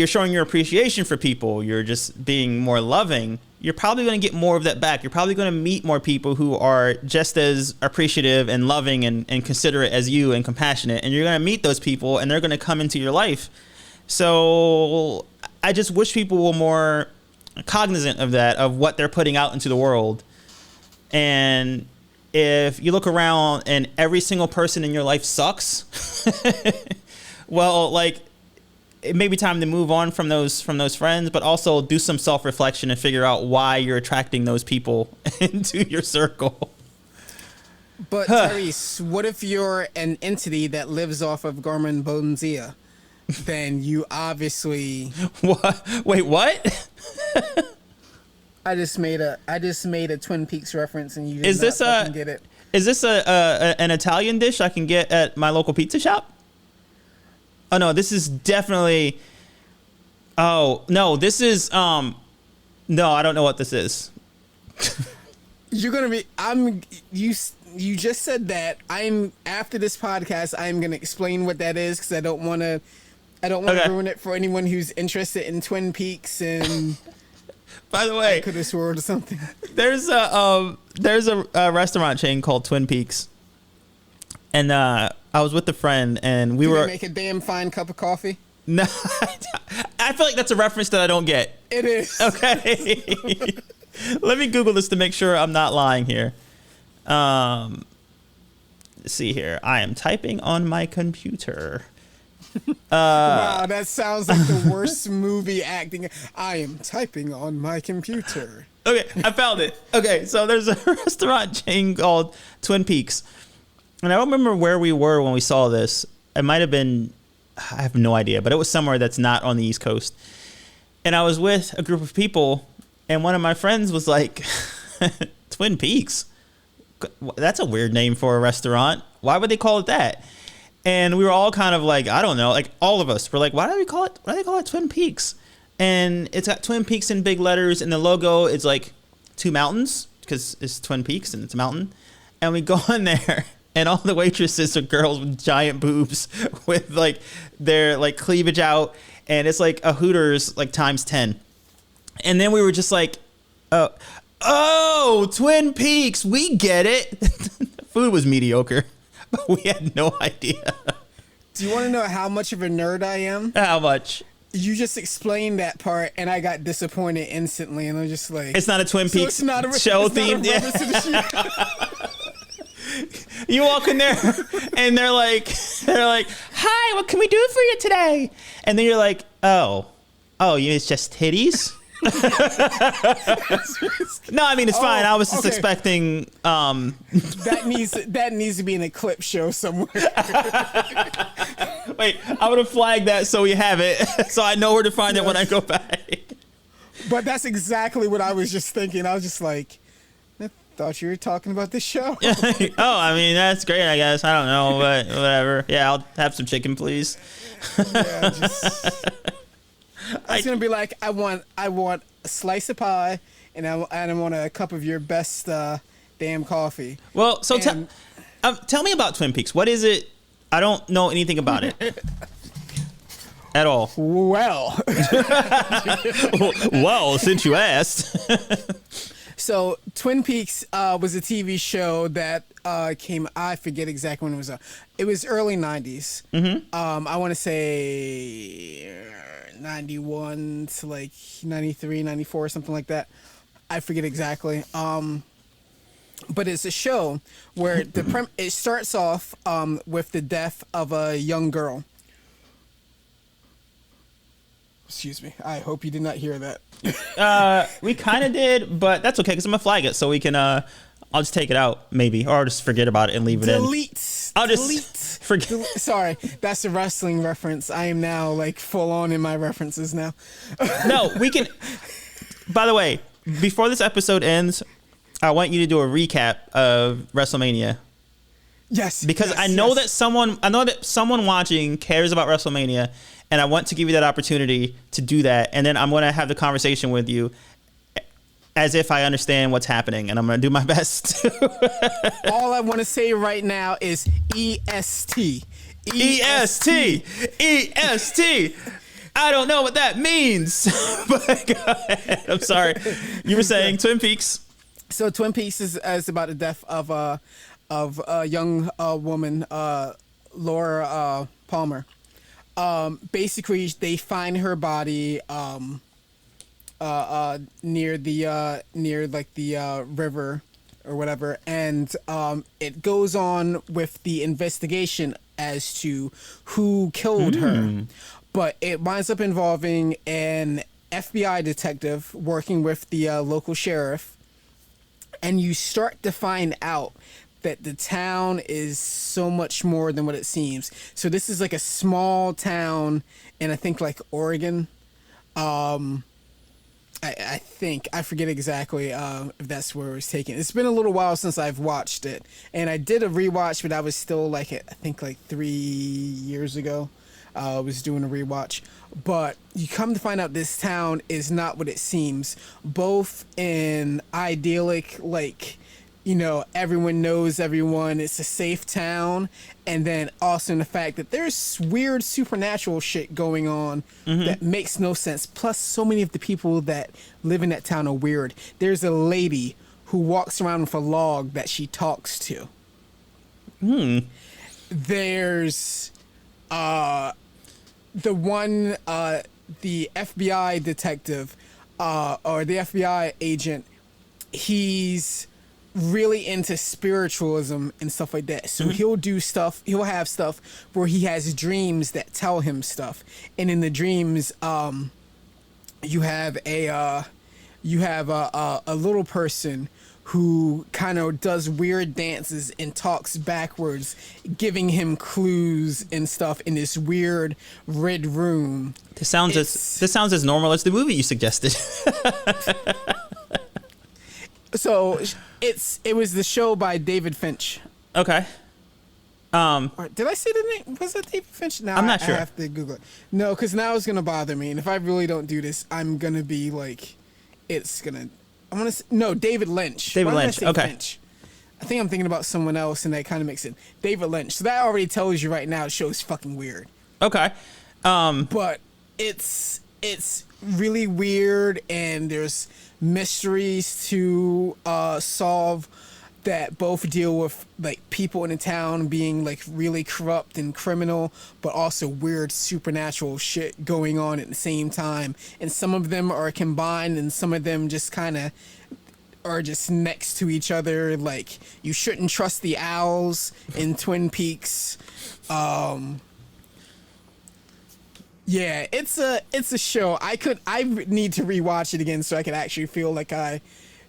showing your appreciation for people, you're just being more loving, you're probably going to get more of that back. You're probably going to meet more people who are just as appreciative and loving and considerate as you and compassionate. And you're going to meet those people and they're going to come into your life. So I just wish people were more cognizant of that, of what they're putting out into the world. And if you look around and every single person in your life sucks, well, like, it may be time to move on from those friends, but also do some self-reflection and figure out why you're attracting those people into your circle. But Tyrice, what if you're an entity that lives off of Garmin Bonzia? Then you obviously what? Wait, what? I just made a Twin Peaks reference, and you did not fucking get it. Is this an Italian dish I can get at my local pizza shop? Oh no, this is definitely. Oh no, this is no, I don't know what this is. You're gonna be. You just said that. After this podcast, I'm gonna explain what that is, because I don't want to ruin it for anyone who's interested in Twin Peaks. And by the way, I could have sworn to something. There's a restaurant chain called Twin Peaks, and I was with a friend, and we were make a damn fine cup of coffee. No, I feel like that's a reference that I don't get. It is. Okay. Let me Google this to make sure I'm not lying here. Let's see here. I am typing on my computer. Wow, that sounds like the worst movie acting. I am typing on my computer. Okay, I found it. Okay, so there's a restaurant chain called Twin Peaks. And I don't remember where we were when we saw this. It might have been, I have no idea, but it was somewhere that's not on the East Coast. And I was with a group of people, and one of my friends was like, Twin Peaks? That's a weird name for a restaurant. Why would they call it that? And we were all kind of like, I don't know, like all of us were like, why do they call it Twin Peaks? And it's got Twin Peaks in big letters, and the logo is like two mountains because it's Twin Peaks and it's a mountain. And we go in there, and all the waitresses are girls with giant boobs with like their like cleavage out, and it's like a Hooters like times 10. And then we were just like, oh, Twin Peaks, we get it. Food was mediocre, but we had no idea. Do you want to know how much of a nerd I am? How much? You just explained that part, and I got disappointed instantly, and I'm just like, it's not a Twin Peaks it's not a, show it's theme. Not a reference to the show. You walk in there, and they're like, "Hi, what can we do for you today?" And then you're like, "Oh, it's just titties." No, I mean it's fine. I was just okay. expecting. That needs to be in a clip show somewhere. Wait, I'm gonna flag that so we have it, so I know where to find it when I go back. But that's exactly what I was just thinking. I was just like, I thought you were talking about the show. Oh, I mean that's great. I guess I don't know, but whatever. Yeah, I'll have some chicken, please. Yeah, it's gonna be like, I want a slice of pie, and I want a cup of your best damn coffee. Well, so tell me about Twin Peaks. What is it? I don't know anything about it at all. Well, Well, since you asked. so Twin Peaks was a TV show that came. I forget exactly when it was. It was early '90s. Mm-hmm. I want to say 91 to like 93, 94, something like that. I forget exactly. But it's a show where it starts off with the death of a young girl. Excuse me. I hope you did not hear that. We kind of did, but that's okay because I'm gonna flag it so we can. I'll just take it out maybe, or just forget about it and leave it in. I'll just forget. Sorry, that's a wrestling reference. I am now like full on in my references now. No, we can. By the way, before this episode ends, I want you to do a recap of WrestleMania. Yes, because I know that someone watching cares about WrestleMania, and I want to give you that opportunity to do that. And then I'm going to have the conversation with you as if I understand what's happening, and I'm going to do my best. All I want to say right now is EST. EST. EST. I don't know what that means. But go ahead. I'm sorry. You were saying Twin Peaks. So Twin Peaks is about the death of a young woman, Laura Palmer. Basically, they find her body near the river or whatever, and it goes on with the investigation as to who killed her. But it winds up involving an FBI detective working with the local sheriff. And you start to find out that the town is so much more than what it seems. So this is like a small town in, I think, like Oregon. I think, I forget exactly if that's where it was taken. It's been a little while since I've watched it. And I did a rewatch, but I was still like, I think like 3 years ago. I was doing a rewatch. But you come to find out this town is not what it seems. Both in idyllic, like, you know, everyone knows everyone. It's a safe town. And then also in the fact that there's weird supernatural shit going on that makes no sense. Plus, so many of the people that live in that town are weird. There's a lady who walks around with a log that she talks to. There's the one, the FBI detective, or the FBI agent, he's really into spiritualism and stuff like that. So he'll have stuff where he has dreams that tell him stuff. And in the dreams, you have you have a little person who kind of does weird dances and talks backwards, giving him clues and stuff in this weird red room. This sounds as normal as the movie you suggested. So it was the show by David Finch. Okay. Or did I say the name? Was that David Finch? Now I'm not sure. I have to Google it. No, because now it's gonna bother me, and if I really don't do this, I'm gonna be like, no, David Lynch. David Why did I Lynch. say Okay. Finch? I think I'm thinking about someone else, and that kind of makes it David Lynch. So that already tells you right now the show's fucking weird. Okay. But it's really weird, and there's mysteries to solve that both deal with like people in the town being like really corrupt and criminal, but also weird supernatural shit going on at the same time. And some of them are combined, and some of them just kind of are just next to each other. Like, you shouldn't trust the owls in Twin Peaks. Yeah, it's a show. I need to rewatch it again so I can actually feel like I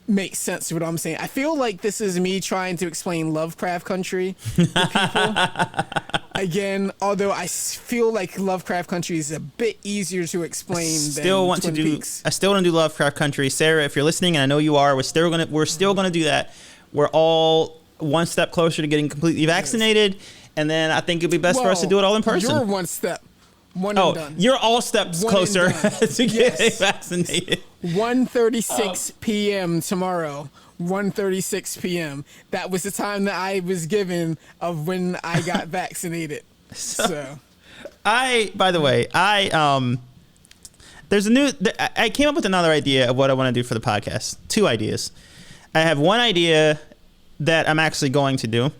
make sense to what I'm saying. I feel like this is me trying to explain Lovecraft Country to people. Again, although I feel like Lovecraft Country is a bit easier to explain than Twin Peaks. I still want to do Lovecraft Country. Sarah, if you're listening, and I know you are, we're still gonna do that. We're all one step closer to getting completely vaccinated, and then I think it'd be best for us to do it all in person. You're one step. One and done. You're all steps One closer and done. to getting vaccinated. 1:36 p.m. tomorrow. 1:36 p.m. That was the time that I was given of when I got vaccinated. So, By the way, there's I came up with another idea of what I want to do for the podcast. 2 ideas. I have one idea that I'm actually going to do,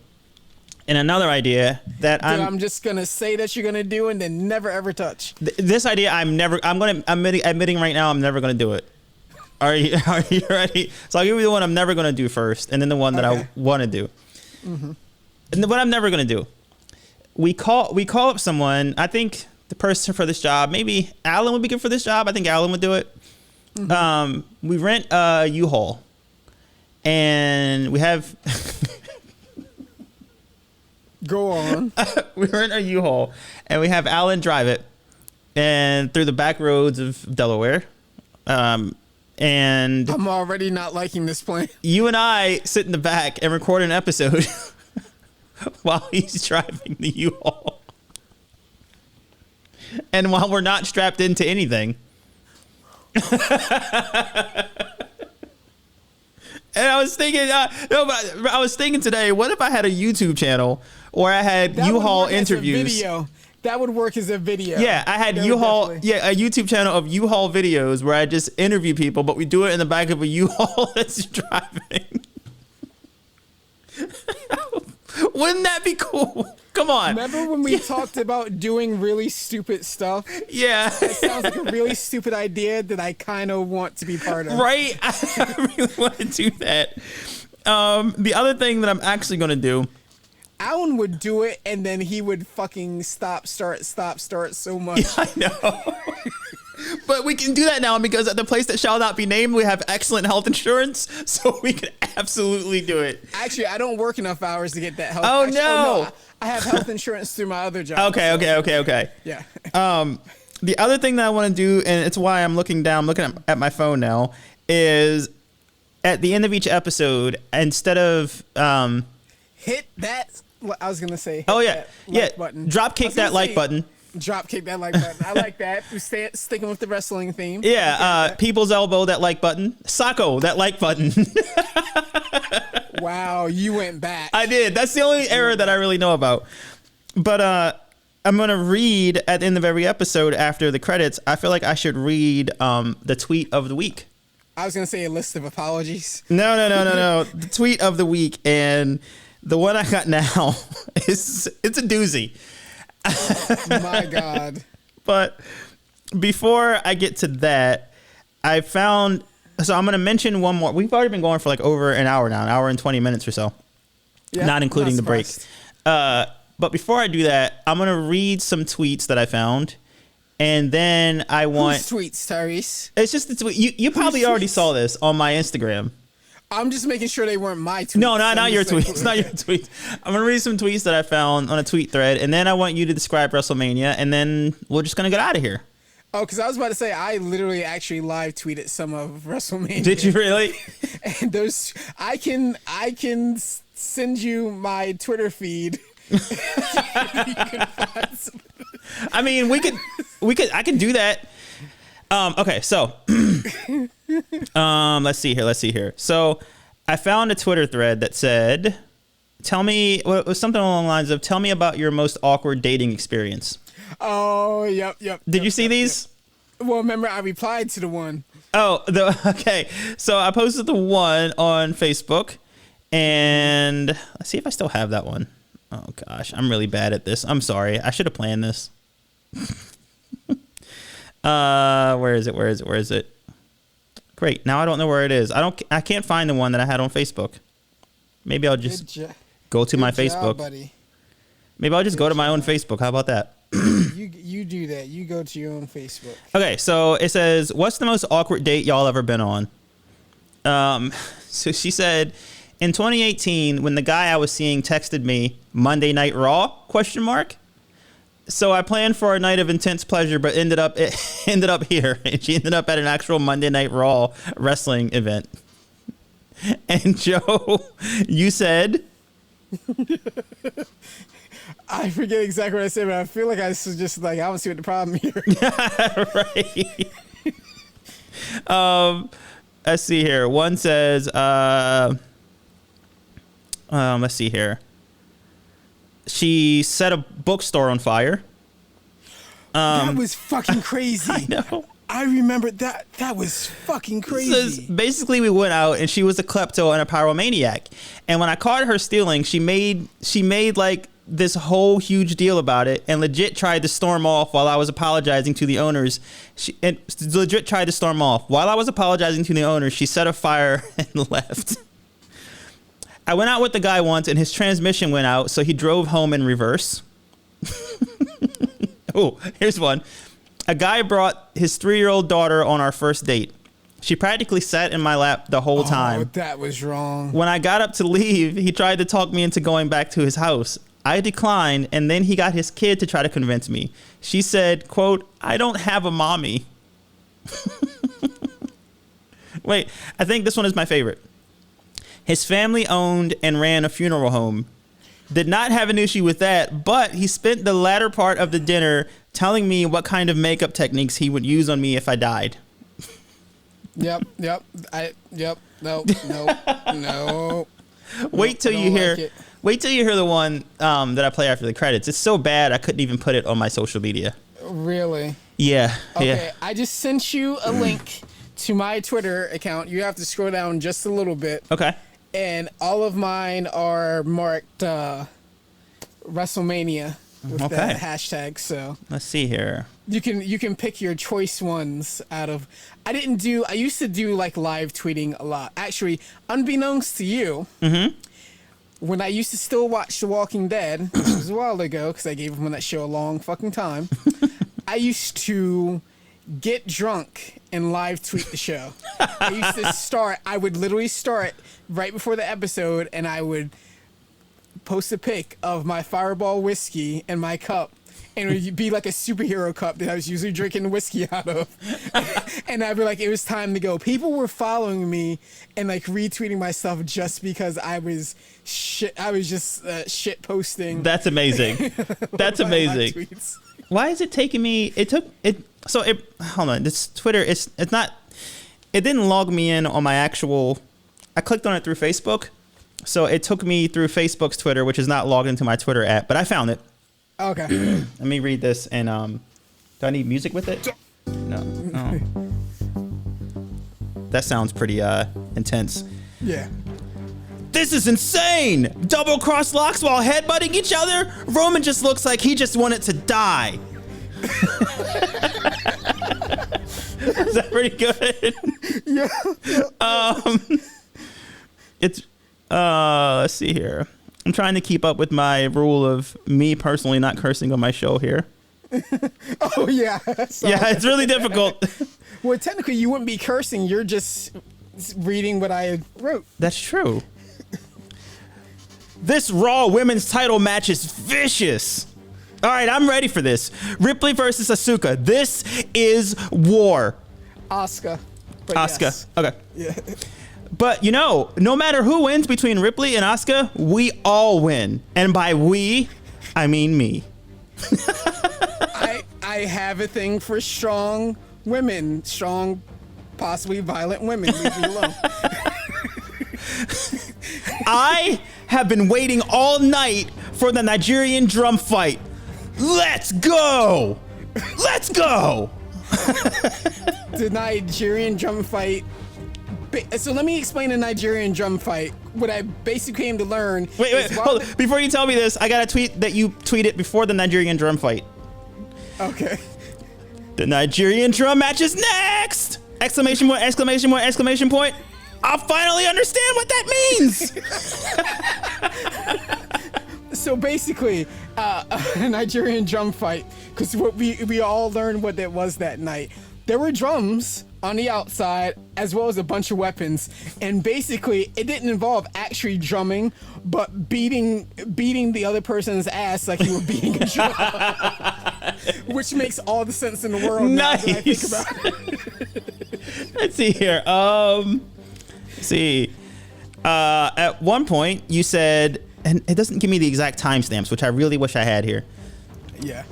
and another idea that I'm just gonna say that you're gonna do and then never ever touch. This idea I'm admitting right now I'm never gonna do it. Are you ready? So I'll give you the one I'm never gonna do first, and then the one that I want to do. Mm-hmm. And what I'm never gonna do. We call up someone. I think the person for this job, maybe Alan would be good for this job. I think Alan would do it. Mm-hmm. We rent a U-Haul, and we have. Go on. We rent a U-Haul, and we have Alan drive it, and through the back roads of Delaware. And I'm already not liking this plan. You and I sit in the back and record an episode while he's driving the U-Haul, and while we're not strapped into anything. And I was thinking, I was thinking today, what if I had a YouTube channel where I had U-Haul interviews? That would work as a video. Yeah, I had U-Haul, a YouTube channel of U-Haul videos where I just interview people, but we do it in the back of a U-Haul that's driving. Wouldn't that be cool? Come on. Remember when we talked about doing really stupid stuff? Yeah. That sounds like a really stupid idea that I kind of want to be part of. Right? I really want to do that. The other thing that I'm actually going to do. Alan would do it, and then he would fucking stop, start so much. Yeah, I know. But we can do that now because at the place that shall not be named, we have excellent health insurance, so we can absolutely do it. Actually, I don't work enough hours to get that health. Oh, no. I have health insurance through my other job. Okay. Yeah. The other thing that I want to do, and it's why I'm looking at my phone now, is at the end of each episode, instead of hit that. I was gonna say. Button. Drop kick that like button. Drop kick that like button. I like that. Sticking with the wrestling theme. Yeah. People's elbow that like button. Socko that like button. Wow, you went back. I did. That's the only error that I really know about. But I'm gonna read at the end of every episode after the credits. I feel like I should read the tweet of the week. I was gonna say a list of apologies. No. The tweet of the week, and the one I got now it's a doozy. My God. But before I get to that, I found. So I'm going to mention one more. We've already been going for like over an hour now, an hour and 20 minutes or so, not including the break. But before I do that, I'm going to read some tweets that I found, And then I want Whose tweets, Tyrice? it's just the tweet. You probably already saw this on my Instagram. I'm just making sure they weren't my tweets. No, not I'm your just like- tweets. Not your tweets. I'm gonna read some tweets that I found on a tweet thread, and then I want you to describe WrestleMania, and then we're just gonna get out of here. Oh, because I was about to say I literally actually live tweeted some of WrestleMania. Did you really? And those I can send you my Twitter feed. You can find some- I mean, I can do that. Okay, so let's see here. So I found a Twitter thread that said, "Tell me," well, it was something along the lines of, "Tell me about your most awkward dating experience." Oh, yep. Did you see these? Yep. Well, remember I replied to the one. Oh, okay. So I posted the one on Facebook, and let's see if I still have that one. Oh gosh, I'm really bad at this. I'm sorry. I should have planned this. Where is it? Great. Now I don't know where it is. I can't find the one that I had on Facebook. Maybe I'll just go to my Facebook. Buddy. Maybe I'll just go to my own Facebook. How about that? You do that. You go to your own Facebook. Okay, so it says, "What's the most awkward date y'all ever been on?" So she said, "In 2018, when the guy I was seeing texted me, Monday Night Raw, question mark. So I planned for a night of intense pleasure, but ended up here. And she ended up at an actual Monday Night Raw wrestling event." And Joe, you said, I forget exactly what I said, but I feel like I was just like, I don't see what the problem here. right. Let's see here. One says, let's see here. She set a bookstore on fire. That was fucking crazy. I know. I remember that. That was fucking crazy. Says, basically, we went out and she was a klepto and a pyromaniac. And when I caught her stealing, she made like this whole huge deal about it and legit tried to storm off while I was apologizing to the owners. She tried to storm off while I was apologizing to the owners. She set a fire and left. I went out with the guy once and his transmission went out, so he drove home in reverse. Oh, here's one. A guy brought his 3-year-old daughter on our first date. She practically sat in my lap the whole time. Oh, that was wrong. When I got up to leave, he tried to talk me into going back to his house. I declined, and then he got his kid to try to convince me. She said, quote, "I don't have a mommy." Wait, I think this one is my favorite. His family owned and ran a funeral home. Did not have an issue with that, but he spent the latter part of the dinner telling me what kind of makeup techniques he would use on me if I died. Yep. No. Wait till you hear the one that I play after the credits. It's so bad I couldn't even put it on my social media. Really? Yeah. Okay, Yeah. I just sent you a link to my Twitter account. You have to scroll down just a little bit. Okay. And all of mine are marked WrestleMania with that hashtag. So Let's see here. you can pick your choice ones out of. I used to do like live tweeting a lot. Actually, unbeknownst to you, when I used to still watch The Walking Dead, which was a while ago because I gave them that show a long fucking time, I used to get drunk and live tweet the show. I would literally start right before the episode and I would post a pic of my Fireball whiskey in my cup. And it would be like a superhero cup that I was usually drinking whiskey out of. And I'd be like, it was time to go. People were following me and like retweeting my stuff just because I was just shit posting. That's amazing. That's my amazing. tweets. Why is it taking me? Hold on. This Twitter, it didn't log me in on my actual. I clicked on it through Facebook, so it took me through Facebook's Twitter, which is not logged into my Twitter app. But I found it. Okay. Let me read this, and do I need music with it? No. Oh. That sounds pretty intense. Yeah. This is insane! Double cross locks while headbutting each other? Roman just looks like he just wanted to die. Is that pretty good? Yeah. It's let's see here. I'm trying to keep up with my rule of me personally not cursing on my show here. Oh yeah. Yeah, it's really difficult. Well, technically, you wouldn't be cursing. You're just reading what I wrote. That's true. This Raw Women's title match is vicious. All right, I'm ready for this. Ripley versus Asuka. This is war. Asuka. But Asuka. yes. Okay. Yeah. But you know, no matter who wins between Ripley and Asuka, we all win. And by we, I mean me. I have a thing for strong women, strong, possibly violent women. Leave me alone. I have been waiting all night for the Nigerian drum fight. Let's go! Let's go! The Nigerian drum fight. So let me explain the Nigerian drum fight. What I basically came to learn. Wait, hold on. Before you tell me this, I got a tweet that you tweeted before the Nigerian drum fight. Okay. The Nigerian drum match is next! Exclamation point, exclamation point, exclamation point. I'll finally understand what that means! So basically, a Nigerian drum fight, because we all learned what it was that night. There were drums on the outside, as well as a bunch of weapons, and basically, it didn't involve actually drumming, but beating the other person's ass like you were beating a drum, which makes all the sense in the world. Nice. Now that I think about it. Let's see here. See. At one point, you said, and it doesn't give me the exact timestamps, which I really wish I had here. Yeah.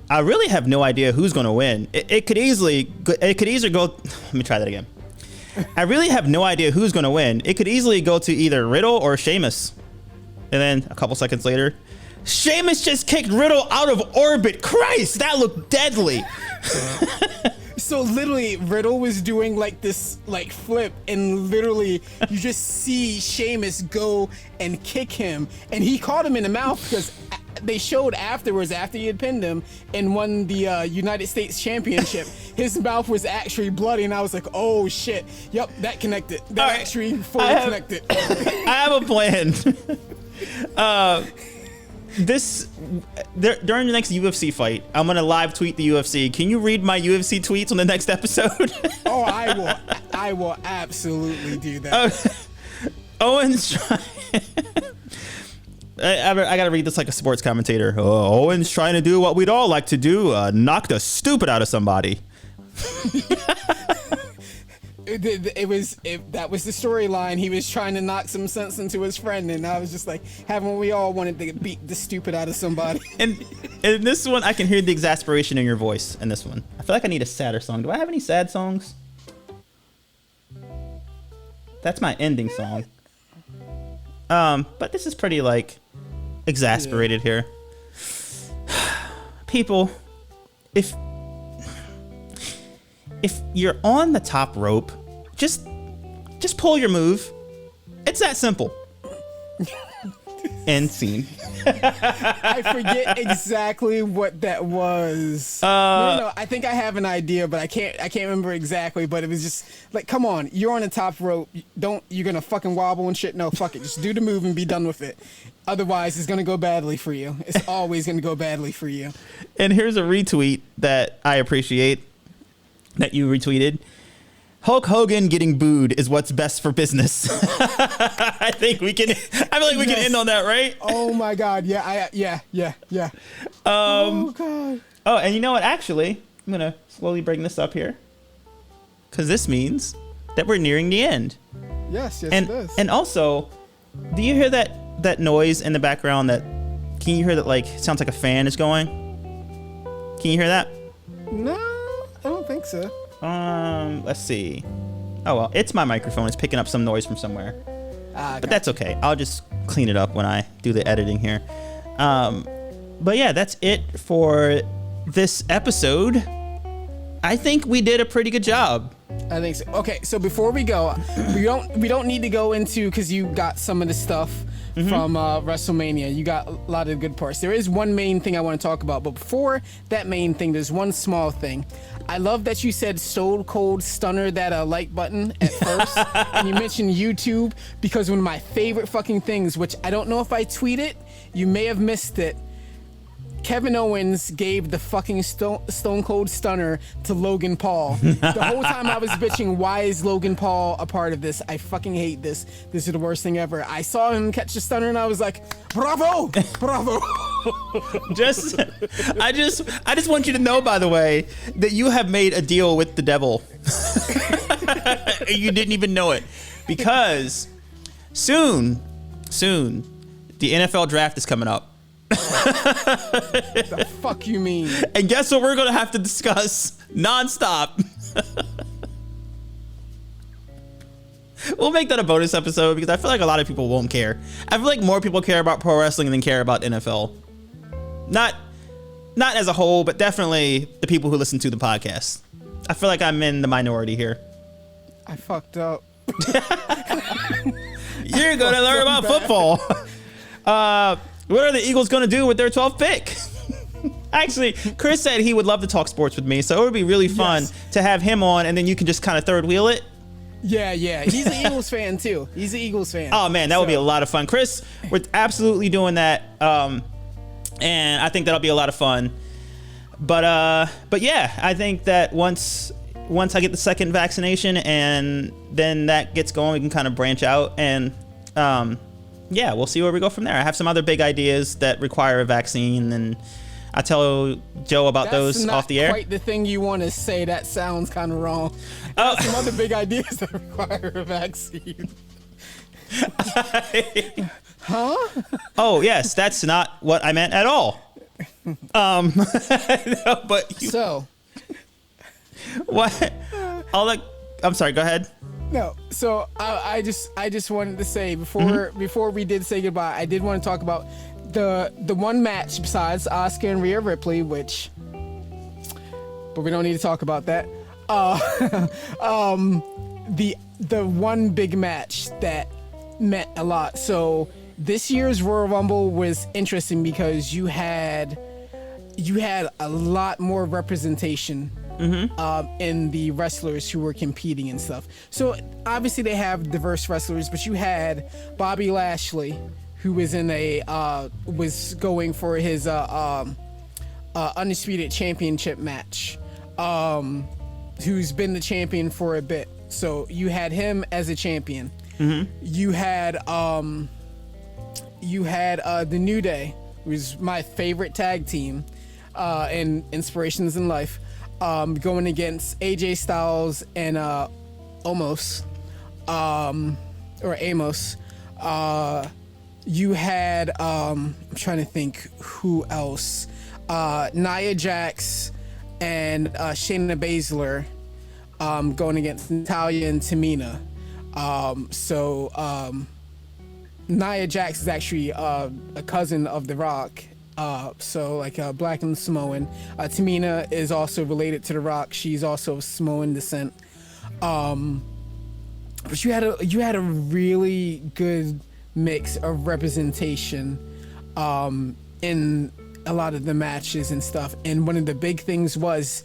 I really have no idea who's going to win. It could either go. Let me try that again. I really have no idea who's going to win. It could easily go to either Riddle or Sheamus. And then a couple seconds later, Sheamus just kicked Riddle out of orbit. Christ, that looked deadly. So literally, Riddle was doing like this like flip, and literally you just see Sheamus go and kick him, and he caught him in the mouth because they showed afterwards, after he had pinned him and won the United States Championship, his mouth was actually bloody, and I was like, oh shit, yep, that connected. That All right. actually fully connected. I have a plan. During the next UFC fight, I'm gonna live tweet the UFC. Can you read my UFC tweets on the next episode? Oh, I will absolutely do that. Owens I gotta read this like a sports commentator. Owens trying to do what we'd all like to do, knock the stupid out of somebody. That was the storyline. He was trying to knock some sense into his friend, and I was just like, haven't we all wanted to beat the stupid out of somebody? And in this one, I can hear the exasperation in your voice. In this one, I feel like I need a sadder song. Do I have any sad songs? That's my ending song. But this is pretty like exasperated here. People, if you're on the top rope, just pull your move. It's that simple. End scene. I forget exactly what that was. No, I think I have an idea, but I can't remember exactly. But it was just like, come on, you're on the top rope. You're gonna fucking wobble and shit. No, fuck it. Just do the move and be done with it. Otherwise, it's gonna go badly for you. It's always gonna go badly for you. And here's a retweet that I appreciate that you retweeted. Hulk Hogan getting booed is what's best for business. I feel like we can end on that, right? Oh my god, yeah. Oh god. Oh, and you know what? Actually, I'm gonna slowly bring this up here because this means that we're nearing the end. Yes, And it does. and also, do you hear that noise in the background? Can you hear that? Like, sounds like a fan is going. Can you hear that? No, I don't think so. Let's see. Oh well, it's my microphone. It's picking up some noise from somewhere. But that's okay. I'll just clean it up when I do the editing here. But yeah, that's it for this episode. I think we did a pretty good job. I think so. Okay, so before we go, we don't need to go into, because you got some of the stuff from WrestleMania. You got a lot of good parts. There is one main thing I want to talk about, but before that main thing, there's one small thing. I love that you said Stone Cold Stunner that like button at first, and you mentioned YouTube, because one of my favorite fucking things, which I don't know if I tweeted, you may have missed it. Kevin Owens gave the fucking Stone Cold Stunner to Logan Paul. The whole time I was bitching, why is Logan Paul a part of this? I fucking hate this. This is the worst thing ever. I saw him catch the Stunner and I was like, bravo, bravo. I just want you to know, by the way, that you have made a deal with the devil. You didn't even know it, because soon, the NFL draft is coming up. The fuck you mean? And guess what we're gonna have to discuss nonstop? We'll make that a bonus episode, because I feel like a lot of people won't care. I feel like more people care about pro wrestling than care about NFL. Not as a whole, but definitely the people who listen to the podcast. I feel like I'm in the minority here. I fucked up. You're gonna learn about football. What are the Eagles gonna do with their 12th pick? Actually, Chris said he would love to talk sports with me, so it would be really fun to have him on, and then you can just kind of third wheel it. Yeah. He's an Eagles fan too. He's an Eagles fan. Oh man, that would be a lot of fun. Chris, we're absolutely doing that, and I think that'll be a lot of fun. But yeah, I think that once I get the second vaccination and then that gets going, we can kind of branch out, and yeah, we'll see where we go from there. I have some other big ideas that require a vaccine, and I'll tell Joe about those off the air. That's not quite the thing you want to say. That sounds kind of wrong. Some other big ideas that require a vaccine. Huh? Oh yes, that's not what I meant at all. No, but So what? I'm sorry. Go ahead. no. So I just wanted to say before we did say goodbye, I did want to talk about the one match besides Asuka and Rhea Ripley, but we don't need to talk about that. The one big match that meant a lot. So this year's Royal Rumble was interesting because you had a lot more representation in the wrestlers who were competing and stuff. So obviously they have diverse wrestlers, but you had Bobby Lashley, who was was going for his undisputed championship match, who's been the champion for a bit. So you had him as a champion. You had the New Day, who's my favorite tag team in Inspirations in Life, going against AJ Styles and Amos. You had I'm trying to think who else. Nia Jax and Shayna Baszler going against Natalya and Tamina. Nia Jax is actually a cousin of The Rock, black and Samoan. Tamina is also related to The Rock. She's also of Samoan descent. But you had a really good mix of representation in a lot of the matches and stuff. And one of the big things was,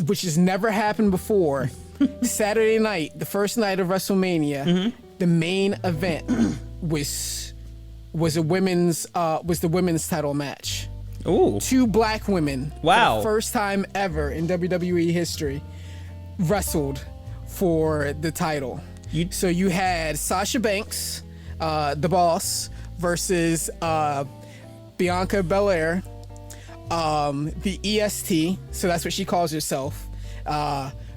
which has never happened before, Saturday night, the first night of WrestleMania, the main event was the women's title match. Ooh. 2 black women, wow, for the first time ever in WWE history, wrestled for the title. So you had Sasha Banks, the boss, versus Bianca Belair, the EST. So that's what she calls herself,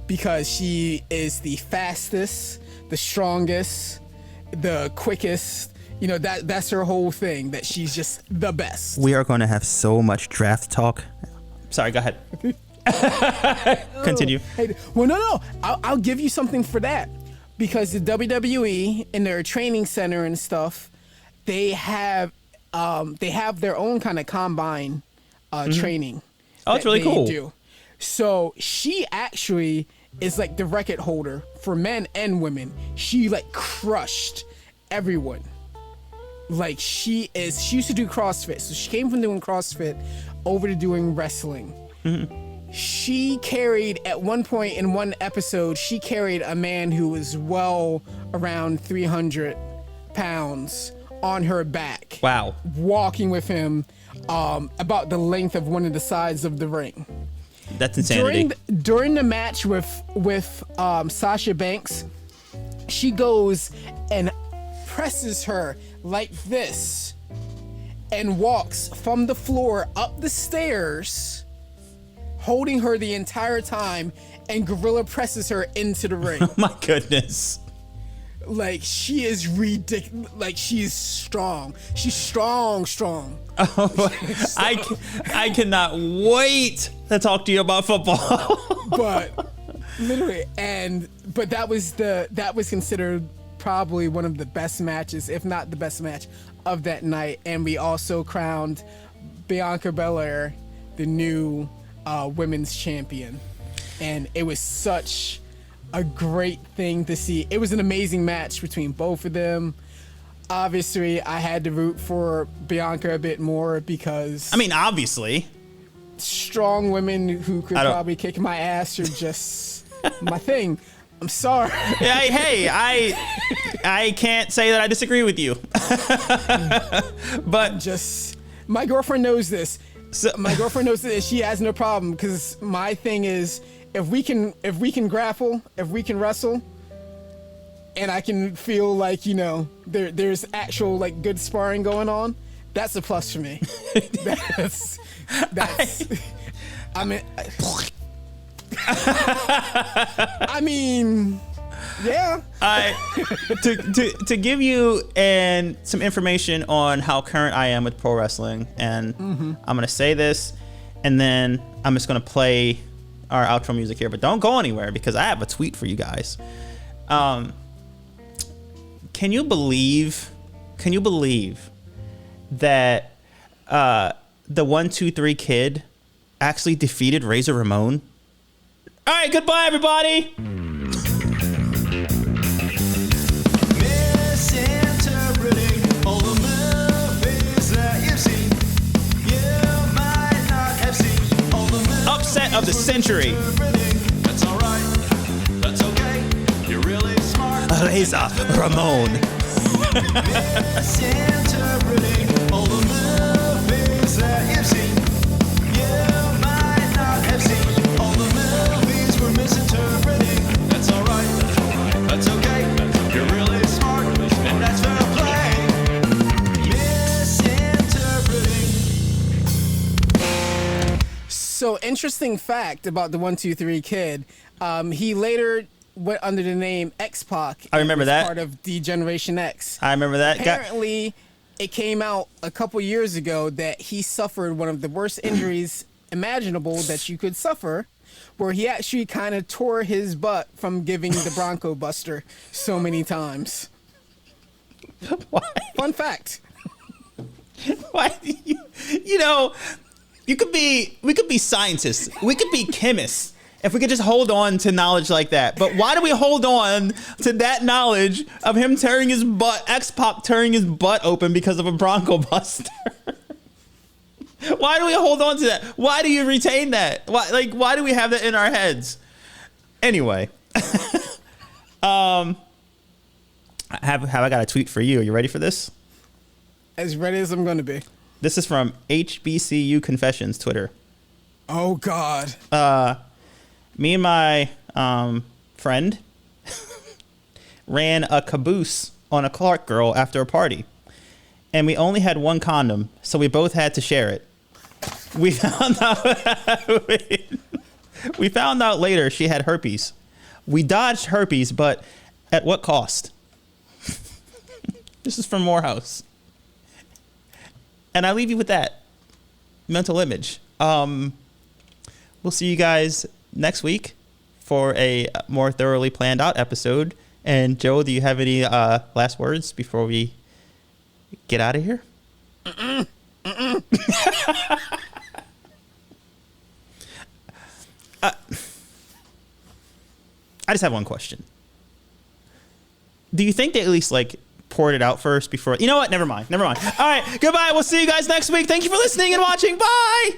because she is the fastest, the strongest, the quickest. You know, that's her whole thing, that she's just the best. We are going to have so much draft talk. Sorry, go ahead. Continue. Hey, well, no. I'll give you something for that, because the WWE in their training center and stuff, they have their own kind of combine training. Oh, that's really cool. Do. So she actually is like the record holder for men and women. She like crushed everyone. Like she used to do CrossFit, so she came from doing CrossFit over to doing wrestling. She carried, at one point in one episode, she carried a man who was well around 300 pounds on her back. Wow. Walking with him about the length of one of the sides of the ring. That's insanity. During the match with Sasha Banks, she goes and presses her like this and walks from the floor up the stairs, holding her the entire time, and gorilla presses her into the ring. Oh my goodness. Like, she is ridiculous. Like, she's strong. She's strong. Oh, I cannot wait to talk to you about football. But literally, but that was considered probably one of the best matches, if not the best match of that night. And we also crowned Bianca Belair the new women's champion, and it was such a great thing to see. It was an amazing match between both of them. Obviously, I had to root for Bianca a bit more because, I mean, obviously, strong women who could probably kick my ass are just my thing. I'm sorry. Yeah, hey, I can't say that I disagree with you. But just, my girlfriend knows this. My girlfriend knows this. She has no problem, because my thing is, if we can grapple, if we can wrestle, and I can feel like, you know, there's actual, like, good sparring going on, that's a plus for me. that's I mean, yeah. To give you some information on how current I am with pro wrestling, and I'm gonna say this, and then I'm just gonna play our outro music here, but don't go anywhere because I have a tweet for you guys. Can you believe that the 1-2-3 Kid actually defeated Razor Ramon? All right, goodbye, everybody. Misinterpreting all the movies that you've seen. You might not have seen all the movies. Upset of the century. That's alright. That's okay. You're really smart. Razor Ramon. Misinterpreting all the movies that you've seen. You might not have seen all the movies we're misinterpreting. That's alright. That's okay. You're really smart, and that's fair play. Misinterpreting. So, interesting fact about the 1-2-3 Kid. He later went under the name X-Pac. I remember that. Part of D-Generation X. I remember that. Apparently, it came out a couple years ago that he suffered one of the worst injuries imaginable that you could suffer, where he actually kind of tore his butt from giving the Bronco Buster so many times. Why? Fun fact. Why do you know, we could be scientists, we could be chemists if we could just hold on to knowledge like that. But why do we hold on to that knowledge of him tearing his butt, X-Pac tearing his butt open because of a Bronco Buster? Why do we hold on to that? Why do you retain that? Why do we have that in our heads? Anyway, have I got a tweet for you? Are you ready for this? As ready as I'm going to be. This is from HBCU Confessions Twitter. Oh, God. Me and my friend ran a caboose on a Clark girl after a party. And we only had one condom, so we both had to share it. We found out later she had herpes. We dodged herpes, but at what cost? This is from Morehouse. And I leave you with that mental image. We'll see you guys next week for a more thoroughly planned out episode. And Joe, do you have any last words before we get out of here? I just have one question. Do you think they at least poured it out first before? You know what? Never mind. All right. Goodbye. We'll see you guys next week. Thank you for listening and watching. Bye.